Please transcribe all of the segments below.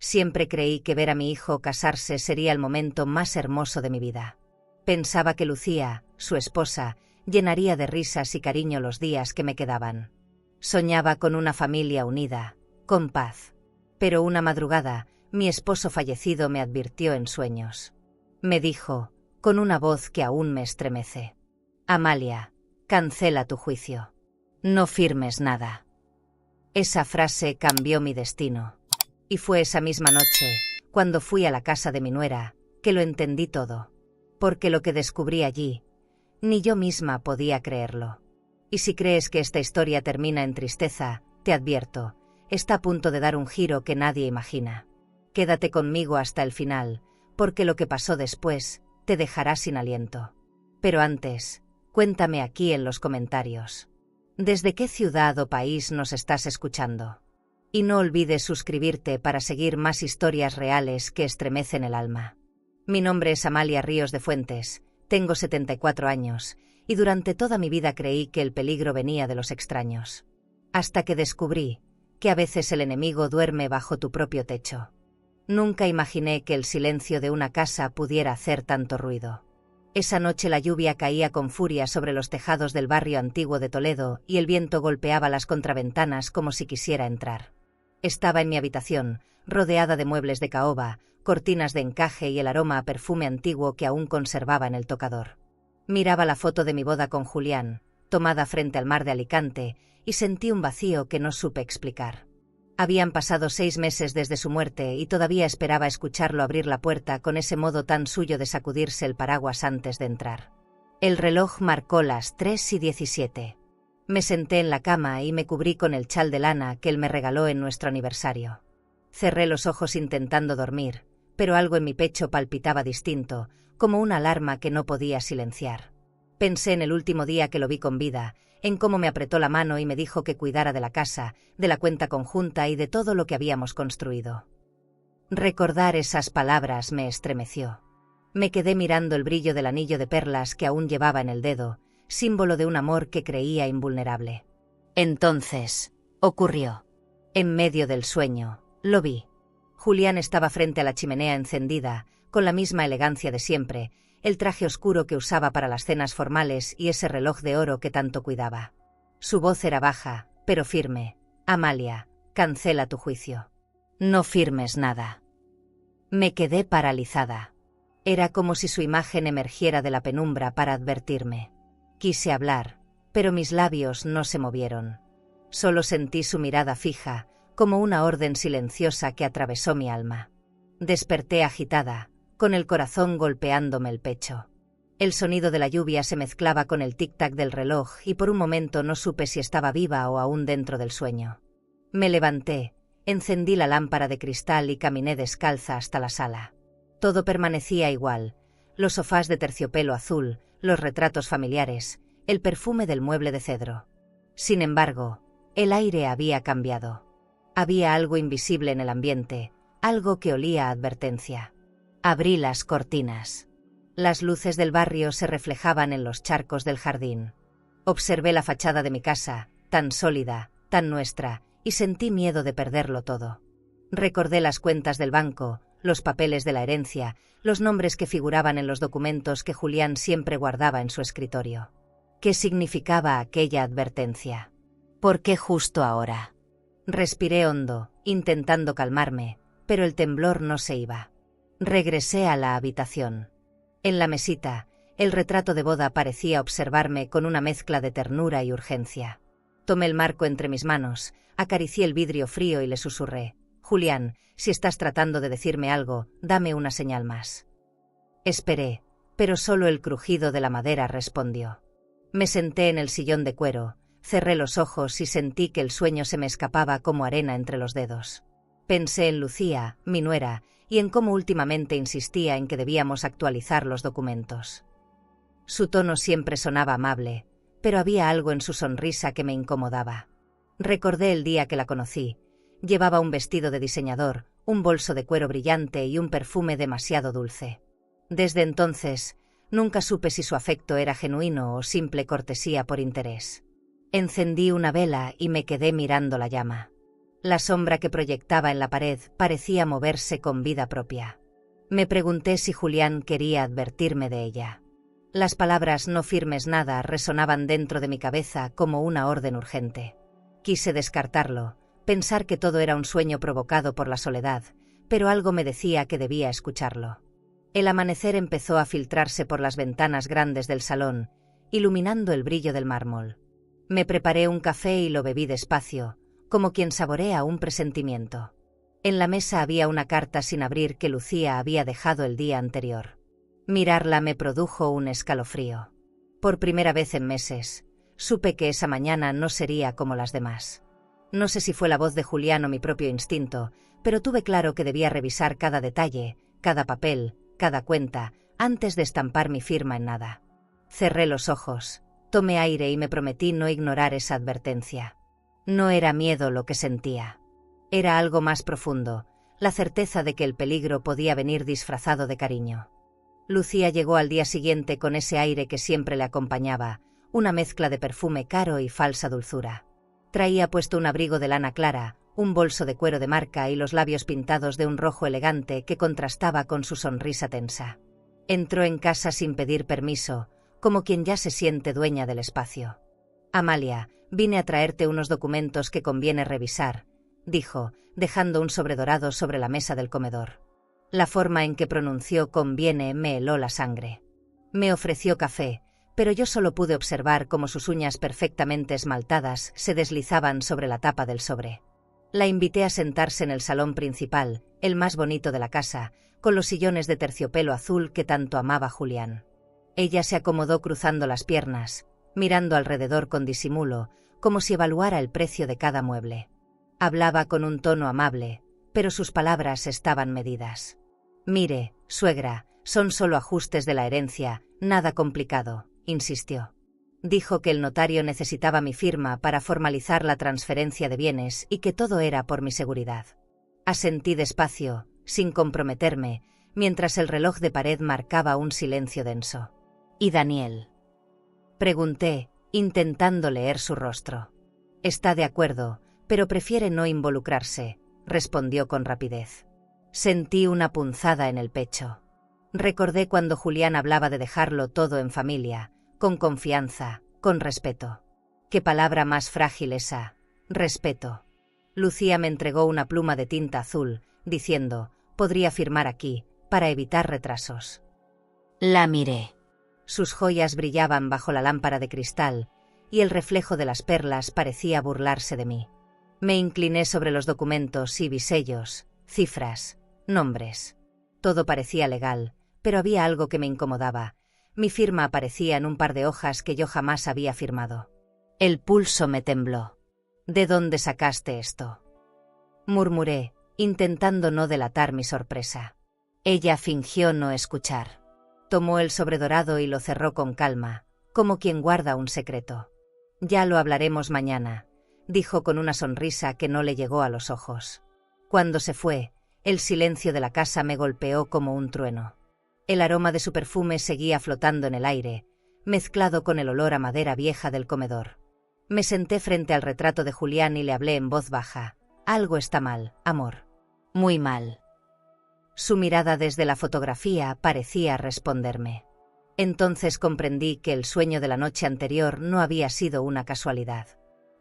Siempre creí que ver a mi hijo casarse sería el momento más hermoso de mi vida. Pensaba que Lucía, su esposa, llenaría de risas y cariño los días que me quedaban. Soñaba con una familia unida, con paz. Pero una madrugada, mi esposo fallecido me advirtió en sueños. Me dijo, con una voz que aún me estremece: Amalia, cancela tu juicio. No firmes nada. Esa frase cambió mi destino. Y fue esa misma noche, cuando fui a la casa de mi nuera, que lo entendí todo. Porque lo que descubrí allí, ni yo misma podía creerlo. Y si crees que esta historia termina en tristeza, te advierto, está a punto de dar un giro que nadie imagina. Quédate conmigo hasta el final, porque lo que pasó después te dejará sin aliento. Pero antes, cuéntame aquí en los comentarios. ¿Desde qué ciudad o país nos estás escuchando? Y no olvides suscribirte para seguir más historias reales que estremecen el alma. Mi nombre es Amalia Ríos de Fuentes, tengo 74 años, y durante toda mi vida creí que el peligro venía de los extraños. Hasta que descubrí que a veces el enemigo duerme bajo tu propio techo. Nunca imaginé que el silencio de una casa pudiera hacer tanto ruido. Esa noche la lluvia caía con furia sobre los tejados del barrio antiguo de Toledo y el viento golpeaba las contraventanas como si quisiera entrar. Estaba en mi habitación, rodeada de muebles de caoba, cortinas de encaje y el aroma a perfume antiguo que aún conservaba en el tocador. Miraba la foto de mi boda con Julián, tomada frente al mar de Alicante, y sentí un vacío que no supe explicar. Habían pasado 6 meses desde su muerte y todavía esperaba escucharlo abrir la puerta con ese modo tan suyo de sacudirse el paraguas antes de entrar. El reloj marcó las 3:17. Me senté en la cama y me cubrí con el chal de lana que él me regaló en nuestro aniversario. Cerré los ojos intentando dormir, pero algo en mi pecho palpitaba distinto, como una alarma que no podía silenciar. Pensé en el último día que lo vi con vida, en cómo me apretó la mano y me dijo que cuidara de la casa, de la cuenta conjunta y de todo lo que habíamos construido. Recordar esas palabras me estremeció. Me quedé mirando el brillo del anillo de perlas que aún llevaba en el dedo, símbolo de un amor que creía invulnerable. Entonces, ocurrió. En medio del sueño, lo vi. Julián estaba frente a la chimenea encendida, con la misma elegancia de siempre, el traje oscuro que usaba para las cenas formales y ese reloj de oro que tanto cuidaba. Su voz era baja, pero firme. Amalia, cancela tu juicio. No firmes nada. Me quedé paralizada. Era como si su imagen emergiera de la penumbra para advertirme. Quise hablar, pero mis labios no se movieron. Solo sentí su mirada fija, como una orden silenciosa que atravesó mi alma. Desperté agitada, con el corazón golpeándome el pecho. El sonido de la lluvia se mezclaba con el tic-tac del reloj y por un momento no supe si estaba viva o aún dentro del sueño. Me levanté, encendí la lámpara de cristal y caminé descalza hasta la sala. Todo permanecía igual: los sofás de terciopelo azul, los retratos familiares, el perfume del mueble de cedro. Sin embargo, el aire había cambiado. Había algo invisible en el ambiente, algo que olía a advertencia. Abrí las cortinas. Las luces del barrio se reflejaban en los charcos del jardín. Observé la fachada de mi casa, tan sólida, tan nuestra, y sentí miedo de perderlo todo. Recordé las cuentas del banco, los papeles de la herencia, los nombres que figuraban en los documentos que Julián siempre guardaba en su escritorio. ¿Qué significaba aquella advertencia? ¿Por qué justo ahora? Respiré hondo, intentando calmarme, pero el temblor no se iba. Regresé a la habitación. En la mesita, el retrato de boda parecía observarme con una mezcla de ternura y urgencia. Tomé el marco entre mis manos, acaricié el vidrio frío y le susurré: Julián, si estás tratando de decirme algo, dame una señal más. Esperé, pero solo el crujido de la madera respondió. Me senté en el sillón de cuero, cerré los ojos y sentí que el sueño se me escapaba como arena entre los dedos. Pensé en Lucía, mi nuera, y en cómo últimamente insistía en que debíamos actualizar los documentos. Su tono siempre sonaba amable, pero había algo en su sonrisa que me incomodaba. Recordé el día que la conocí. Llevaba un vestido de diseñador, un bolso de cuero brillante y un perfume demasiado dulce. Desde entonces, nunca supe si su afecto era genuino o simple cortesía por interés. Encendí una vela y me quedé mirando la llama. La sombra que proyectaba en la pared parecía moverse con vida propia. Me pregunté si Julián quería advertirme de ella. Las palabras no firmes nada resonaban dentro de mi cabeza como una orden urgente. Quise descartarlo, pensar que todo era un sueño provocado por la soledad, pero algo me decía que debía escucharlo. El amanecer empezó a filtrarse por las ventanas grandes del salón, iluminando el brillo del mármol. Me preparé un café y lo bebí despacio, como quien saborea un presentimiento. En la mesa había una carta sin abrir que Lucía había dejado el día anterior. Mirarla me produjo un escalofrío. Por primera vez en meses, supe que esa mañana no sería como las demás. No sé si fue la voz de Julián o mi propio instinto, pero tuve claro que debía revisar cada detalle, cada papel, cada cuenta, antes de estampar mi firma en nada. Cerré los ojos, tomé aire y me prometí no ignorar esa advertencia. No era miedo lo que sentía. Era algo más profundo, la certeza de que el peligro podía venir disfrazado de cariño. Lucía llegó al día siguiente con ese aire que siempre le acompañaba, una mezcla de perfume caro y falsa dulzura. Traía puesto un abrigo de lana clara, un bolso de cuero de marca y los labios pintados de un rojo elegante que contrastaba con su sonrisa tensa. Entró en casa sin pedir permiso, como quien ya se siente dueña del espacio. «Amalia, vine a traerte unos documentos que conviene revisar», dijo, dejando un sobre dorado sobre la mesa del comedor. La forma en que pronunció «conviene» me heló la sangre. Me ofreció café, pero yo solo pude observar cómo sus uñas perfectamente esmaltadas se deslizaban sobre la tapa del sobre. La invité a sentarse en el salón principal, el más bonito de la casa, con los sillones de terciopelo azul que tanto amaba Julián. Ella se acomodó cruzando las piernas, mirando alrededor con disimulo, como si evaluara el precio de cada mueble. Hablaba con un tono amable, pero sus palabras estaban medidas. «Mire, suegra, son solo ajustes de la herencia, nada complicado», insistió. Dijo que el notario necesitaba mi firma para formalizar la transferencia de bienes y que todo era por mi seguridad. Asentí despacio, sin comprometerme, mientras el reloj de pared marcaba un silencio denso. «¿Y Daniel?», pregunté, intentando leer su rostro. «Está de acuerdo, pero prefiere no involucrarse», respondió con rapidez. Sentí una punzada en el pecho. Recordé cuando Julián hablaba de dejarlo todo en familia, con confianza, con respeto. Qué palabra más frágil esa, respeto. Lucía me entregó una pluma de tinta azul, diciendo, «podría firmar aquí, para evitar retrasos». La miré. Sus joyas brillaban bajo la lámpara de cristal, y el reflejo de las perlas parecía burlarse de mí. Me incliné sobre los documentos y vi sellos, cifras, nombres. Todo parecía legal, pero había algo que me incomodaba. Mi firma aparecía en un par de hojas que yo jamás había firmado. El pulso me tembló. «¿De dónde sacaste esto?», murmuré, intentando no delatar mi sorpresa. Ella fingió no escuchar. Tomó el sobre dorado y lo cerró con calma, como quien guarda un secreto. «Ya lo hablaremos mañana», dijo con una sonrisa que no le llegó a los ojos. Cuando se fue, el silencio de la casa me golpeó como un trueno. El aroma de su perfume seguía flotando en el aire, mezclado con el olor a madera vieja del comedor. Me senté frente al retrato de Julián y le hablé en voz baja. «Algo está mal, amor. Muy mal». Su mirada desde la fotografía parecía responderme. Entonces comprendí que el sueño de la noche anterior no había sido una casualidad.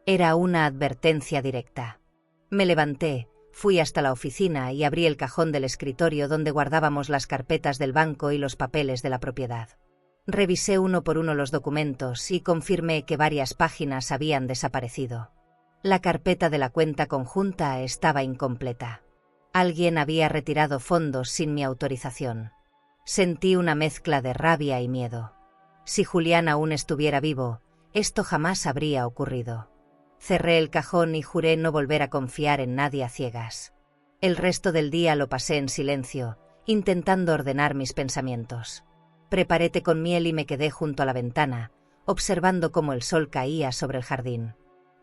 Era una advertencia directa. Me levanté, fui hasta la oficina y abrí el cajón del escritorio donde guardábamos las carpetas del banco y los papeles de la propiedad. Revisé uno por uno los documentos y confirmé que varias páginas habían desaparecido. La carpeta de la cuenta conjunta estaba incompleta. Alguien había retirado fondos sin mi autorización. Sentí una mezcla de rabia y miedo. Si Julián aún estuviera vivo, esto jamás habría ocurrido. Cerré el cajón y juré no volver a confiar en nadie a ciegas. El resto del día lo pasé en silencio, intentando ordenar mis pensamientos. Preparé té con miel y me quedé junto a la ventana, observando cómo el sol caía sobre el jardín.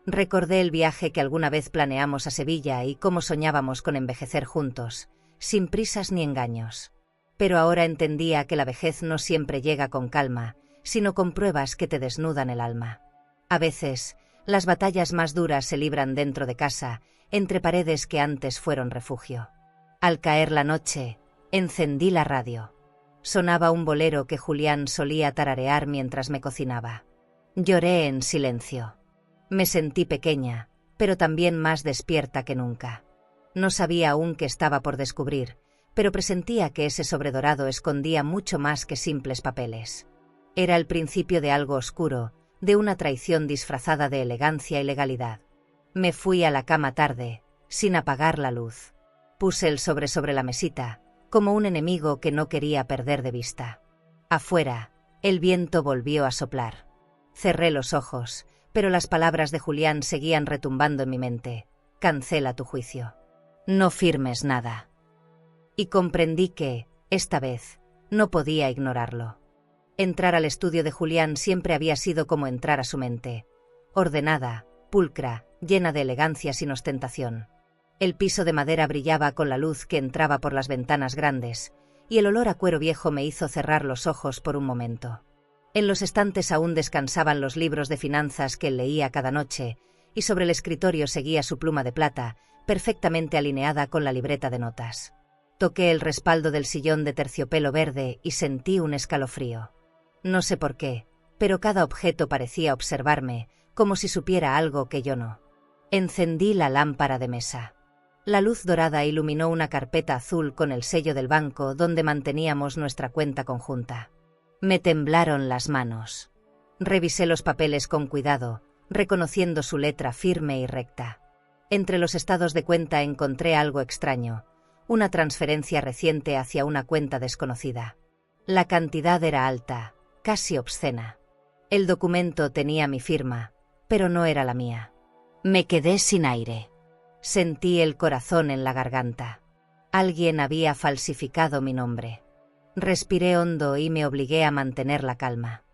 Recordé el viaje que alguna vez planeamos a Sevilla y cómo soñábamos con envejecer juntos, sin prisas ni engaños. Pero ahora entendía que la vejez no siempre llega con calma, sino con pruebas que te desnudan el alma. A veces, las batallas más duras se libran dentro de casa, entre paredes que antes fueron refugio. Al caer la noche, encendí la radio. Sonaba un bolero que Julián solía tararear mientras me cocinaba. Lloré en silencio. Me sentí pequeña, pero también más despierta que nunca. No sabía aún qué estaba por descubrir, pero presentía que ese sobredorado escondía mucho más que simples papeles. Era el principio de algo oscuro, de una traición disfrazada de elegancia y legalidad. Me fui a la cama tarde, sin apagar la luz. Puse el sobre la mesita, como un enemigo que no quería perder de vista. Afuera, el viento volvió a soplar. Cerré los ojos, pero las palabras de Julián seguían retumbando en mi mente. Cancela tu juicio. No firmes nada. Y comprendí que, esta vez, no podía ignorarlo. Entrar al estudio de Julián siempre había sido como entrar a su mente. Ordenada, pulcra, llena de elegancia sin ostentación. El piso de madera brillaba con la luz que entraba por las ventanas grandes, y el olor a cuero viejo me hizo cerrar los ojos por un momento. En los estantes aún descansaban los libros de finanzas que él leía cada noche, y sobre el escritorio seguía su pluma de plata, perfectamente alineada con la libreta de notas. Toqué el respaldo del sillón de terciopelo verde y sentí un escalofrío. No sé por qué, pero cada objeto parecía observarme, como si supiera algo que yo no. Encendí la lámpara de mesa. La luz dorada iluminó una carpeta azul con el sello del banco donde manteníamos nuestra cuenta conjunta. Me temblaron las manos. Revisé los papeles con cuidado, reconociendo su letra firme y recta. Entre los estados de cuenta encontré algo extraño, una transferencia reciente hacia una cuenta desconocida. La cantidad era alta, casi obscena. El documento tenía mi firma, pero no era la mía. Me quedé sin aire. Sentí el corazón en la garganta. Alguien había falsificado mi nombre. Respiré hondo y me obligué a mantener la calma.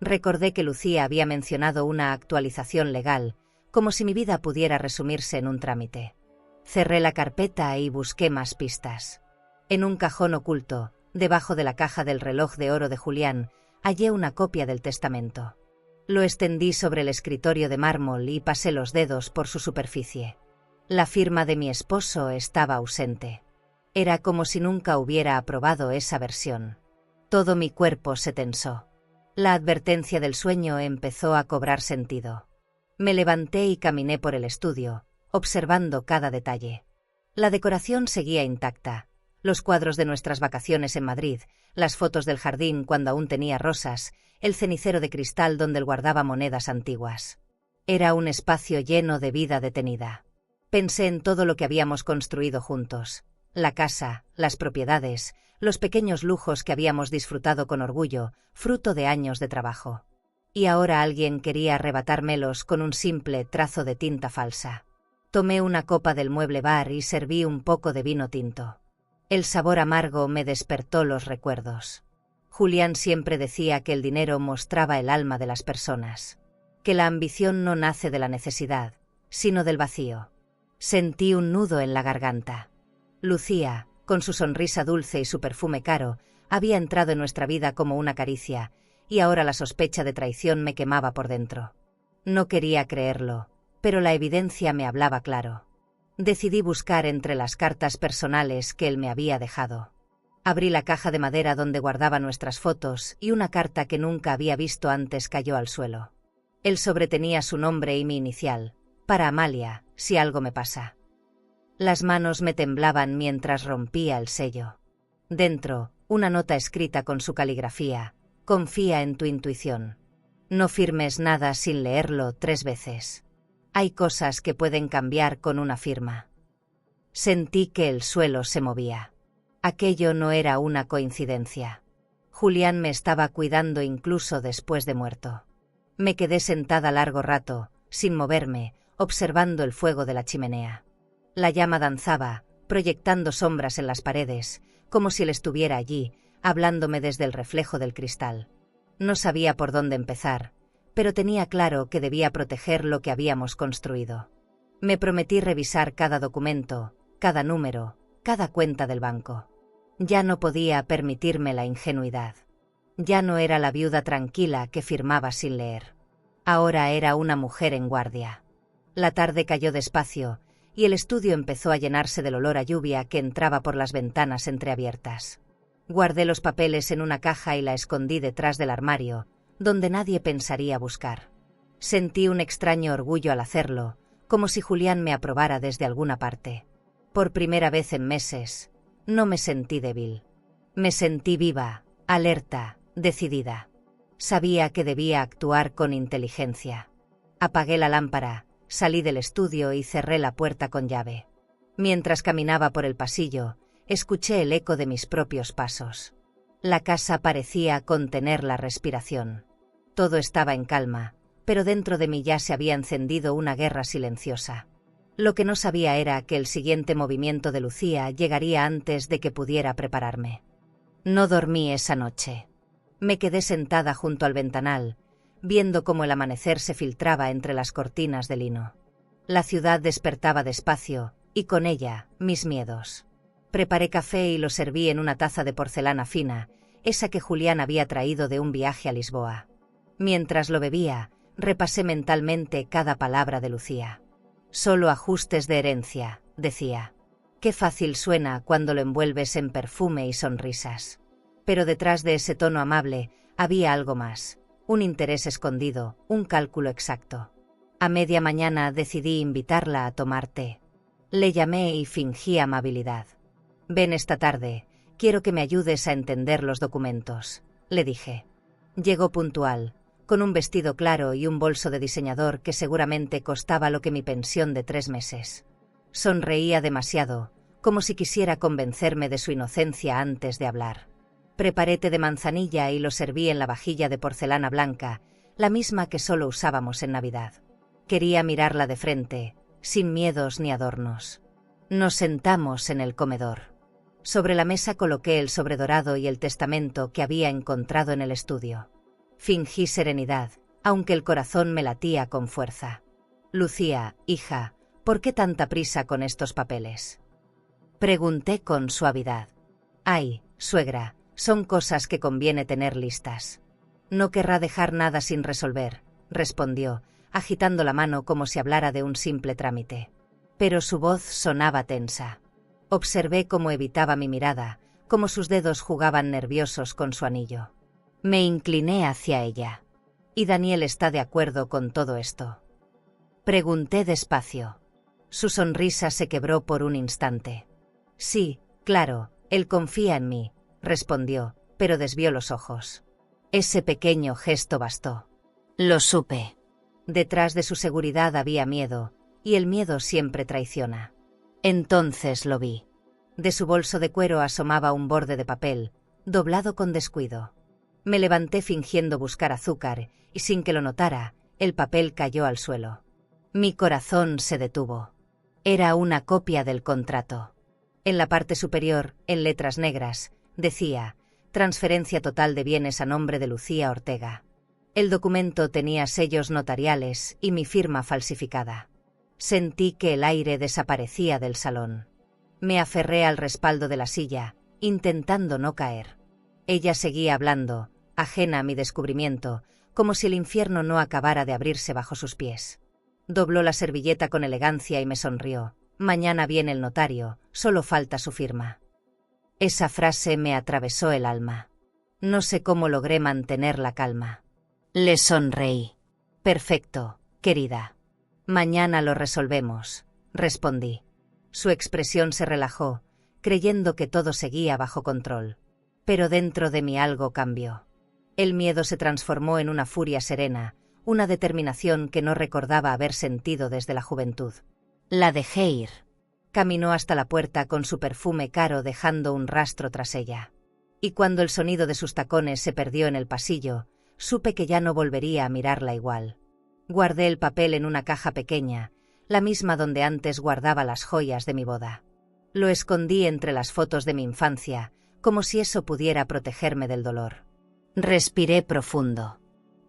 Recordé que Lucía había mencionado una actualización legal, como si mi vida pudiera resumirse en un trámite. Cerré la carpeta y busqué más pistas. En un cajón oculto, debajo de la caja del reloj de oro de Julián, hallé una copia del testamento. Lo extendí sobre el escritorio de mármol y pasé los dedos por su superficie. La firma de mi esposo estaba ausente. Era como si nunca hubiera aprobado esa versión. Todo mi cuerpo se tensó. La advertencia del sueño empezó a cobrar sentido. Me levanté y caminé por el estudio, observando cada detalle. La decoración seguía intacta. Los cuadros de nuestras vacaciones en Madrid, las fotos del jardín cuando aún tenía rosas, el cenicero de cristal donde él guardaba monedas antiguas. Era un espacio lleno de vida detenida. Pensé en todo lo que habíamos construido juntos. La casa, las propiedades, los pequeños lujos que habíamos disfrutado con orgullo, fruto de años de trabajo. Y ahora alguien quería arrebatármelos con un simple trazo de tinta falsa. Tomé una copa del mueble bar y serví un poco de vino tinto. El sabor amargo me despertó los recuerdos. Julián siempre decía que el dinero mostraba el alma de las personas, que la ambición no nace de la necesidad, sino del vacío. Sentí un nudo en la garganta. Lucía, con su sonrisa dulce y su perfume caro, había entrado en nuestra vida como una caricia, y ahora la sospecha de traición me quemaba por dentro. No quería creerlo, pero la evidencia me hablaba claro. Decidí buscar entre las cartas personales que él me había dejado. Abrí la caja de madera donde guardaba nuestras fotos y una carta que nunca había visto antes cayó al suelo. El sobre tenía su nombre y mi inicial, para Amalia, si algo me pasa. Las manos me temblaban mientras rompía el sello. Dentro, una nota escrita con su caligrafía: confía en tu intuición. No firmes nada sin leerlo 3 veces. Hay cosas que pueden cambiar con una firma. Sentí que el suelo se movía. Aquello no era una coincidencia. Julián me estaba cuidando incluso después de muerto. Me quedé sentada largo rato, sin moverme, observando el fuego de la chimenea. La llama danzaba, proyectando sombras en las paredes, como si él estuviera allí, hablándome desde el reflejo del cristal. No sabía por dónde empezar, pero tenía claro que debía proteger lo que habíamos construido. Me prometí revisar cada documento, cada número, cada cuenta del banco. Ya no podía permitirme la ingenuidad. Ya no era la viuda tranquila que firmaba sin leer. Ahora era una mujer en guardia. La tarde cayó despacio, y el estudio empezó a llenarse del olor a lluvia que entraba por las ventanas entreabiertas. Guardé los papeles en una caja y la escondí detrás del armario, donde nadie pensaría buscar. Sentí un extraño orgullo al hacerlo, como si Julián me aprobara desde alguna parte. Por primera vez en meses, no me sentí débil. Me sentí viva, alerta, decidida. Sabía que debía actuar con inteligencia. Apagué la lámpara, salí del estudio y cerré la puerta con llave. Mientras caminaba por el pasillo, escuché el eco de mis propios pasos. La casa parecía contener la respiración. Todo estaba en calma, pero dentro de mí ya se había encendido una guerra silenciosa. Lo que no sabía era que el siguiente movimiento de Lucía llegaría antes de que pudiera prepararme. No dormí esa noche. Me quedé sentada junto al ventanal, viendo cómo el amanecer se filtraba entre las cortinas de lino. La ciudad despertaba despacio, y con ella, mis miedos. Preparé café y lo serví en una taza de porcelana fina, esa que Julián había traído de un viaje a Lisboa. Mientras lo bebía, repasé mentalmente cada palabra de Lucía. Solo ajustes de herencia, decía. Qué fácil suena cuando lo envuelves en perfume y sonrisas. Pero detrás de ese tono amable había algo más, un interés escondido, un cálculo exacto. A media mañana decidí invitarla a tomar té. Le llamé y fingí amabilidad. Ven esta tarde, quiero que me ayudes a entender los documentos, le dije. Llegó puntual, con un vestido claro y un bolso de diseñador que seguramente costaba lo que mi pensión de 3 meses. Sonreía demasiado, como si quisiera convencerme de su inocencia antes de hablar. Preparé té de manzanilla y lo serví en la vajilla de porcelana blanca, la misma que solo usábamos en Navidad. Quería mirarla de frente, sin miedos ni adornos. Nos sentamos en el comedor. Sobre la mesa coloqué el sobredorado y el testamento que había encontrado en el estudio. Fingí serenidad, aunque el corazón me latía con fuerza. Lucía, hija, ¿por qué tanta prisa con estos papeles? Pregunté con suavidad. Ay, suegra, son cosas que conviene tener listas. No querrá dejar nada sin resolver, respondió, agitando la mano como si hablara de un simple trámite. Pero su voz sonaba tensa. Observé cómo evitaba mi mirada, cómo sus dedos jugaban nerviosos con su anillo. Me incliné hacia ella. ¿Y Daniel está de acuerdo con todo esto? Pregunté despacio. Su sonrisa se quebró por un instante. Sí, claro, él confía en mí, respondió, pero desvió los ojos. Ese pequeño gesto bastó. Lo supe. Detrás de su seguridad había miedo, y el miedo siempre traiciona. Entonces lo vi. De su bolso de cuero asomaba un borde de papel, doblado con descuido. Me levanté fingiendo buscar azúcar, y sin que lo notara, el papel cayó al suelo. Mi corazón se detuvo. Era una copia del contrato. En la parte superior, en letras negras, decía, transferencia total de bienes a nombre de Lucía Ortega. El documento tenía sellos notariales y mi firma falsificada. Sentí que el aire desaparecía del salón. Me aferré al respaldo de la silla, intentando no caer. Ella seguía hablando, ajena a mi descubrimiento, como si el infierno no acabara de abrirse bajo sus pies. Dobló la servilleta con elegancia y me sonrió. Mañana viene el notario, solo falta su firma. Esa frase me atravesó el alma. No sé cómo logré mantener la calma. Le sonreí. Perfecto, querida. Mañana lo resolvemos, respondí. Su expresión se relajó, creyendo que todo seguía bajo control. Pero dentro de mí algo cambió. El miedo se transformó en una furia serena, una determinación que no recordaba haber sentido desde la juventud. La dejé ir. Caminó hasta la puerta con su perfume caro dejando un rastro tras ella. Y cuando el sonido de sus tacones se perdió en el pasillo, supe que ya no volvería a mirarla igual. Guardé el papel en una caja pequeña, la misma donde antes guardaba las joyas de mi boda. Lo escondí entre las fotos de mi infancia, como si eso pudiera protegerme del dolor. Respiré profundo.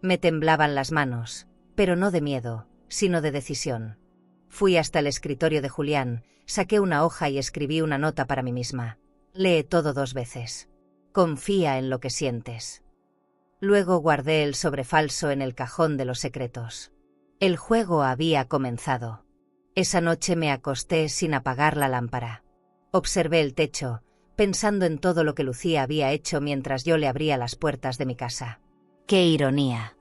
Me temblaban las manos, pero no de miedo, sino de decisión. Fui hasta el escritorio de Julián, saqué una hoja y escribí una nota para mí misma. Lee todo 2 veces. Confía en lo que sientes. Luego guardé el sobre falso en el cajón de los secretos. El juego había comenzado. Esa noche me acosté sin apagar la lámpara. Observé el techo, pensando en todo lo que Lucía había hecho mientras yo le abría las puertas de mi casa. ¡Qué ironía!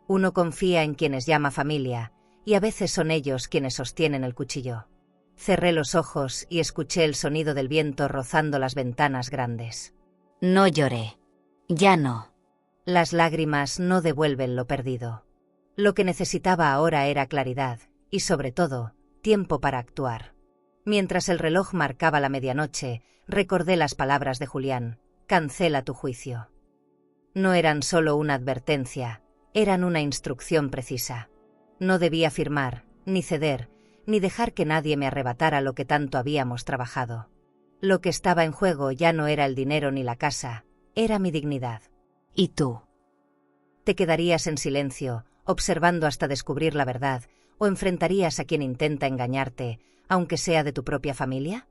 Uno confía en quienes llama familia, y a veces son ellos quienes sostienen el cuchillo. Cerré los ojos y escuché el sonido del viento rozando las ventanas grandes. No lloré. Ya no. Las lágrimas no devuelven lo perdido. Lo que necesitaba ahora era claridad, y sobre todo, tiempo para actuar. Mientras el reloj marcaba la medianoche, recordé las palabras de Julián: cancela tu juicio. No eran solo una advertencia, eran una instrucción precisa. No debía firmar, ni ceder, ni dejar que nadie me arrebatara lo que tanto habíamos trabajado. Lo que estaba en juego ya no era el dinero ni la casa, era mi dignidad. ¿Y tú? ¿Te quedarías en silencio, observando hasta descubrir la verdad, o enfrentarías a quien intenta engañarte, aunque sea de tu propia familia?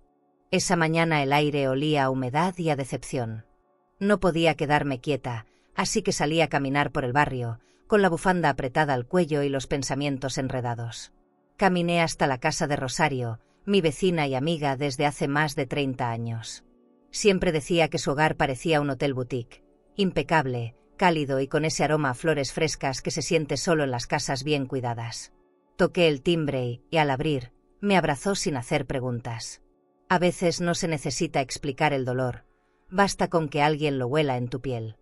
Esa mañana el aire olía a humedad y a decepción. No podía quedarme quieta, así que salí a caminar por el barrio, con la bufanda apretada al cuello y los pensamientos enredados. Caminé hasta la casa de Rosario, mi vecina y amiga desde hace más de 30 años. Siempre decía que su hogar parecía un hotel boutique, impecable, cálido y con ese aroma a flores frescas que se siente solo en las casas bien cuidadas. Toqué el timbre y, al abrir, me abrazó sin hacer preguntas. A veces no se necesita explicar el dolor, basta con que alguien lo huela en tu piel.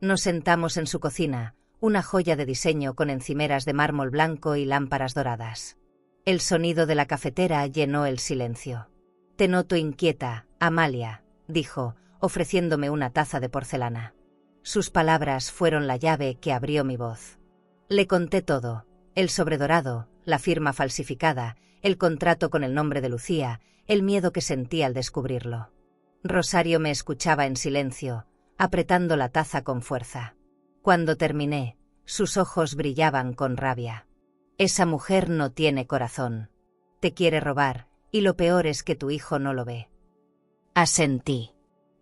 Nos sentamos en su cocina, una joya de diseño con encimeras de mármol blanco y lámparas doradas. El sonido de la cafetera llenó el silencio. Te noto inquieta, Amalia, dijo, ofreciéndome una taza de porcelana. Sus palabras fueron la llave que abrió mi voz. Le conté todo: el sobredorado, la firma falsificada, el contrato con el nombre de Lucía, el miedo que sentí al descubrirlo. Rosario me escuchaba en silencio, apretando la taza con fuerza. Cuando terminé, sus ojos brillaban con rabia. Esa mujer no tiene corazón. Te quiere robar, y lo peor es que tu hijo no lo ve. Asentí.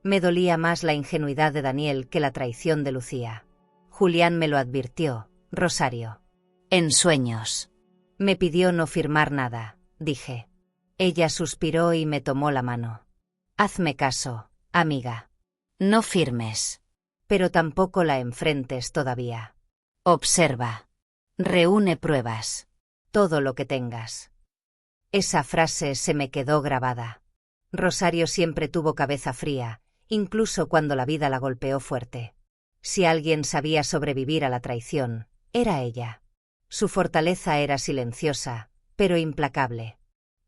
Me dolía más la ingenuidad de Daniel que la traición de Lucía. Julián me lo advirtió, Rosario. En sueños. Me pidió no firmar nada, dije. Ella suspiró y me tomó la mano. Hazme caso, amiga. No firmes. Pero tampoco la enfrentes todavía. Observa. Reúne pruebas. Todo lo que tengas. Esa frase se me quedó grabada. Rosario siempre tuvo cabeza fría, incluso cuando la vida la golpeó fuerte. Si alguien sabía sobrevivir a la traición, era ella. Su fortaleza era silenciosa, pero implacable.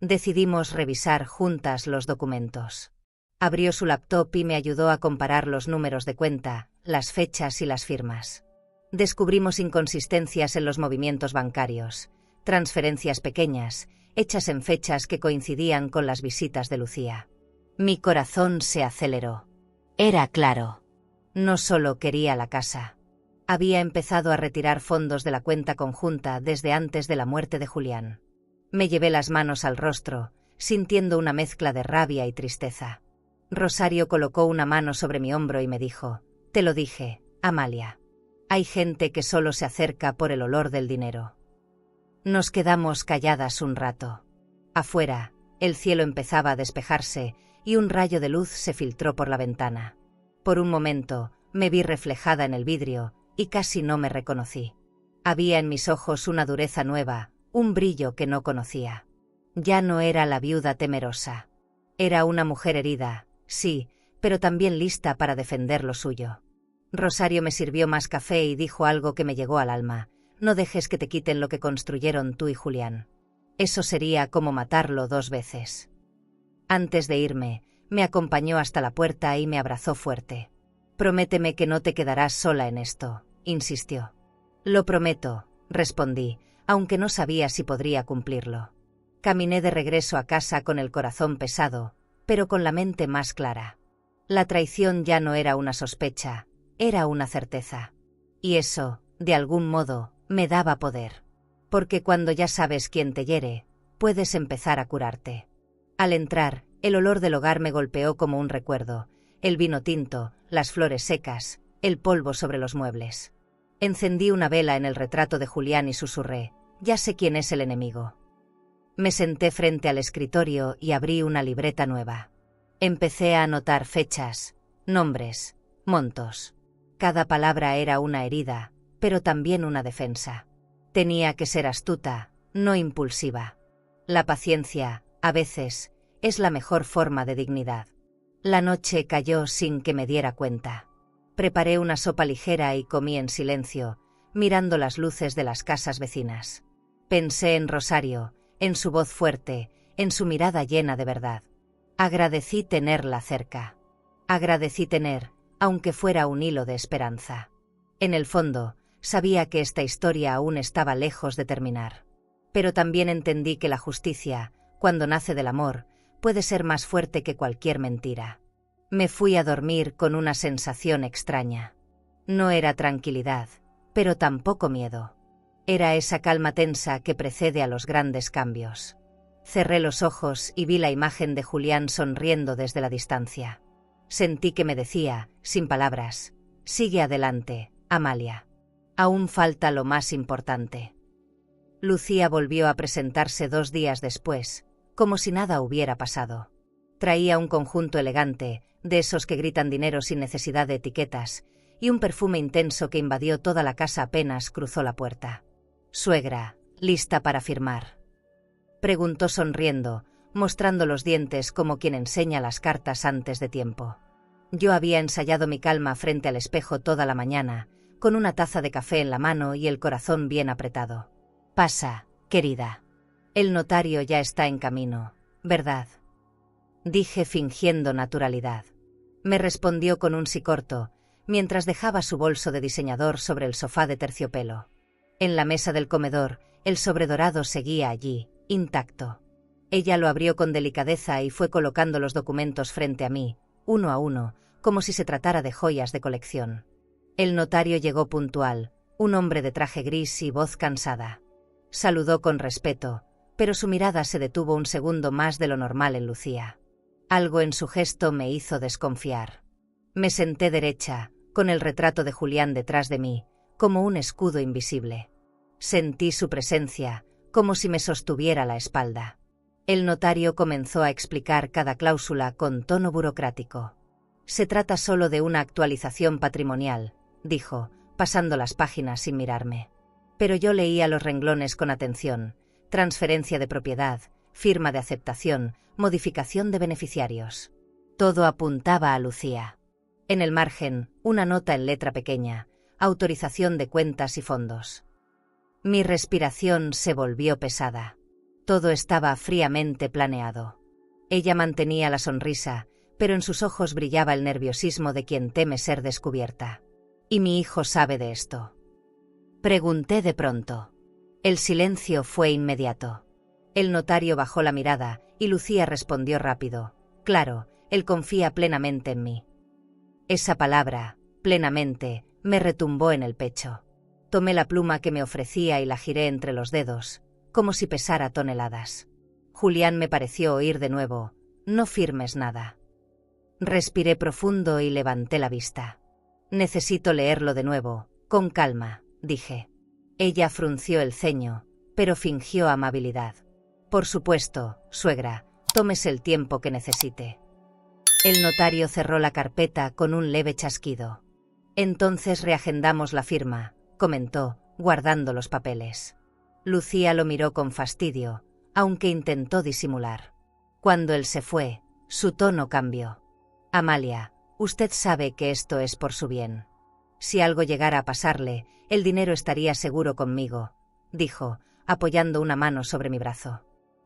Decidimos revisar juntas los documentos. Abrió su laptop y me ayudó a comparar los números de cuenta, las fechas y las firmas. Descubrimos inconsistencias en los movimientos bancarios, transferencias pequeñas, hechas en fechas que coincidían con las visitas de Lucía. Mi corazón se aceleró. Era claro. No solo quería la casa. Había empezado a retirar fondos de la cuenta conjunta desde antes de la muerte de Julián. Me llevé las manos al rostro, sintiendo una mezcla de rabia y tristeza. Rosario colocó una mano sobre mi hombro y me dijo: te lo dije, Amalia. Hay gente que solo se acerca por el olor del dinero. Nos quedamos calladas un rato. Afuera, el cielo empezaba a despejarse y un rayo de luz se filtró por la ventana. Por un momento, me vi reflejada en el vidrio y casi no me reconocí. Había en mis ojos una dureza nueva, un brillo que no conocía. Ya no era la viuda temerosa. Era una mujer herida, sí, pero también lista para defender lo suyo. Rosario me sirvió más café y dijo algo que me llegó al alma: no dejes que te quiten lo que construyeron tú y Julián. Eso sería como matarlo 2 veces. Antes de irme, me acompañó hasta la puerta y me abrazó fuerte. Prométeme que no te quedarás sola en esto, insistió. Lo prometo, respondí, aunque no sabía si podría cumplirlo. Caminé de regreso a casa con el corazón pesado, pero con la mente más clara. La traición ya no era una sospecha, era una certeza. Y eso, de algún modo, me daba poder. Porque cuando ya sabes quién te hiere, puedes empezar a curarte. Al entrar, el olor del hogar me golpeó como un recuerdo: el vino tinto, las flores secas, el polvo sobre los muebles. Encendí una vela en el retrato de Julián y susurré: ya sé quién es el enemigo. Me senté frente al escritorio y abrí una libreta nueva. Empecé a anotar fechas, nombres, montos. Cada palabra era una herida, pero también una defensa. Tenía que ser astuta, no impulsiva. La paciencia, a veces, es la mejor forma de dignidad. La noche cayó sin que me diera cuenta. Preparé una sopa ligera y comí en silencio, mirando las luces de las casas vecinas. Pensé en Rosario, en su voz fuerte, en su mirada llena de verdad. Agradecí tenerla cerca. Agradecí tener, aunque fuera un hilo de esperanza. En el fondo, sabía que esta historia aún estaba lejos de terminar. Pero también entendí que la justicia, cuando nace del amor, puede ser más fuerte que cualquier mentira. Me fui a dormir con una sensación extraña. No era tranquilidad, pero tampoco miedo. Era esa calma tensa que precede a los grandes cambios. Cerré los ojos y vi la imagen de Julián sonriendo desde la distancia. Sentí que me decía, sin palabras, «Sigue adelante, Amalia. Aún falta lo más importante». Lucía volvió a presentarse 2 días después, como si nada hubiera pasado. Traía un conjunto elegante, de esos que gritan dinero sin necesidad de etiquetas, y un perfume intenso que invadió toda la casa apenas cruzó la puerta. «Suegra, ¿lista para firmar?», preguntó sonriendo, mostrando los dientes como quien enseña las cartas antes de tiempo. Yo había ensayado mi calma frente al espejo toda la mañana, con una taza de café en la mano y el corazón bien apretado. «Pasa, querida. El notario ya está en camino, ¿verdad?», dije fingiendo naturalidad. Me respondió con un sí corto, mientras dejaba su bolso de diseñador sobre el sofá de terciopelo. En la mesa del comedor, el sobredorado seguía allí, intacto. Ella lo abrió con delicadeza y fue colocando los documentos frente a mí, uno a uno, como si se tratara de joyas de colección. El notario llegó puntual, un hombre de traje gris y voz cansada. Saludó con respeto, pero su mirada se detuvo un segundo más de lo normal en Lucía. Algo en su gesto me hizo desconfiar. Me senté derecha, con el retrato de Julián detrás de mí, como un escudo invisible. Sentí su presencia, como si me sostuviera la espalda. El notario comenzó a explicar cada cláusula con tono burocrático. «Se trata solo de una actualización patrimonial», dijo, pasando las páginas sin mirarme. Pero yo leía los renglones con atención: transferencia de propiedad, firma de aceptación, modificación de beneficiarios. Todo apuntaba a Lucía. En el margen, una nota en letra pequeña: autorización de cuentas y fondos. Mi respiración se volvió pesada. Todo estaba fríamente planeado. Ella mantenía la sonrisa, pero en sus ojos brillaba el nerviosismo de quien teme ser descubierta. «¿Y mi hijo sabe de esto?», pregunté de pronto. El silencio fue inmediato. El notario bajó la mirada y Lucía respondió rápido: «Claro, él confía plenamente en mí». Esa palabra, plenamente, me retumbó en el pecho. Tomé la pluma que me ofrecía y la giré entre los dedos, como si pesara toneladas. Julián me pareció oír de nuevo: «No firmes nada». Respiré profundo y levanté la vista. «Necesito leerlo de nuevo, con calma», dije. Ella frunció el ceño, pero fingió amabilidad. «Por supuesto, suegra, tómese el tiempo que necesite». El notario cerró la carpeta con un leve chasquido. «Entonces reagendamos la firma», comentó, guardando los papeles. Lucía lo miró con fastidio, aunque intentó disimular. Cuando él se fue, su tono cambió. «Amalia, usted sabe que esto es por su bien. Si algo llegara a pasarle, el dinero estaría seguro conmigo», dijo, apoyando una mano sobre mi brazo.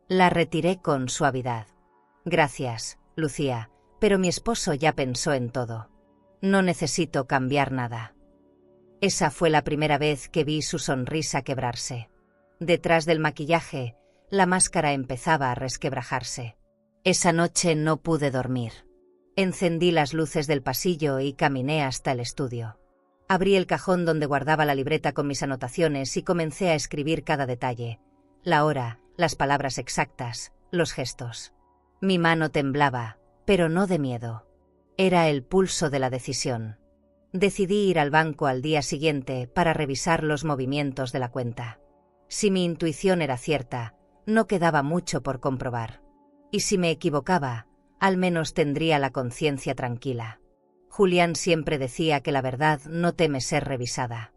La retiré con suavidad. «Gracias, Lucía, pero mi esposo ya pensó en todo. No necesito cambiar nada». Esa fue la primera vez que vi su sonrisa quebrarse. Detrás del maquillaje, la máscara empezaba a resquebrajarse. Esa noche no pude dormir. Encendí las luces del pasillo y caminé hasta el estudio. Abrí el cajón donde guardaba la libreta con mis anotaciones y comencé a escribir cada detalle: la hora, las palabras exactas, los gestos. Mi mano temblaba, pero no de miedo. Era el pulso de la decisión. Decidí ir al banco al día siguiente para revisar los movimientos de la cuenta. Si mi intuición era cierta, No quedaba mucho por comprobar. Y si me equivocaba, al menos tendría la conciencia tranquila. Julián siempre decía que la verdad no teme ser revisada.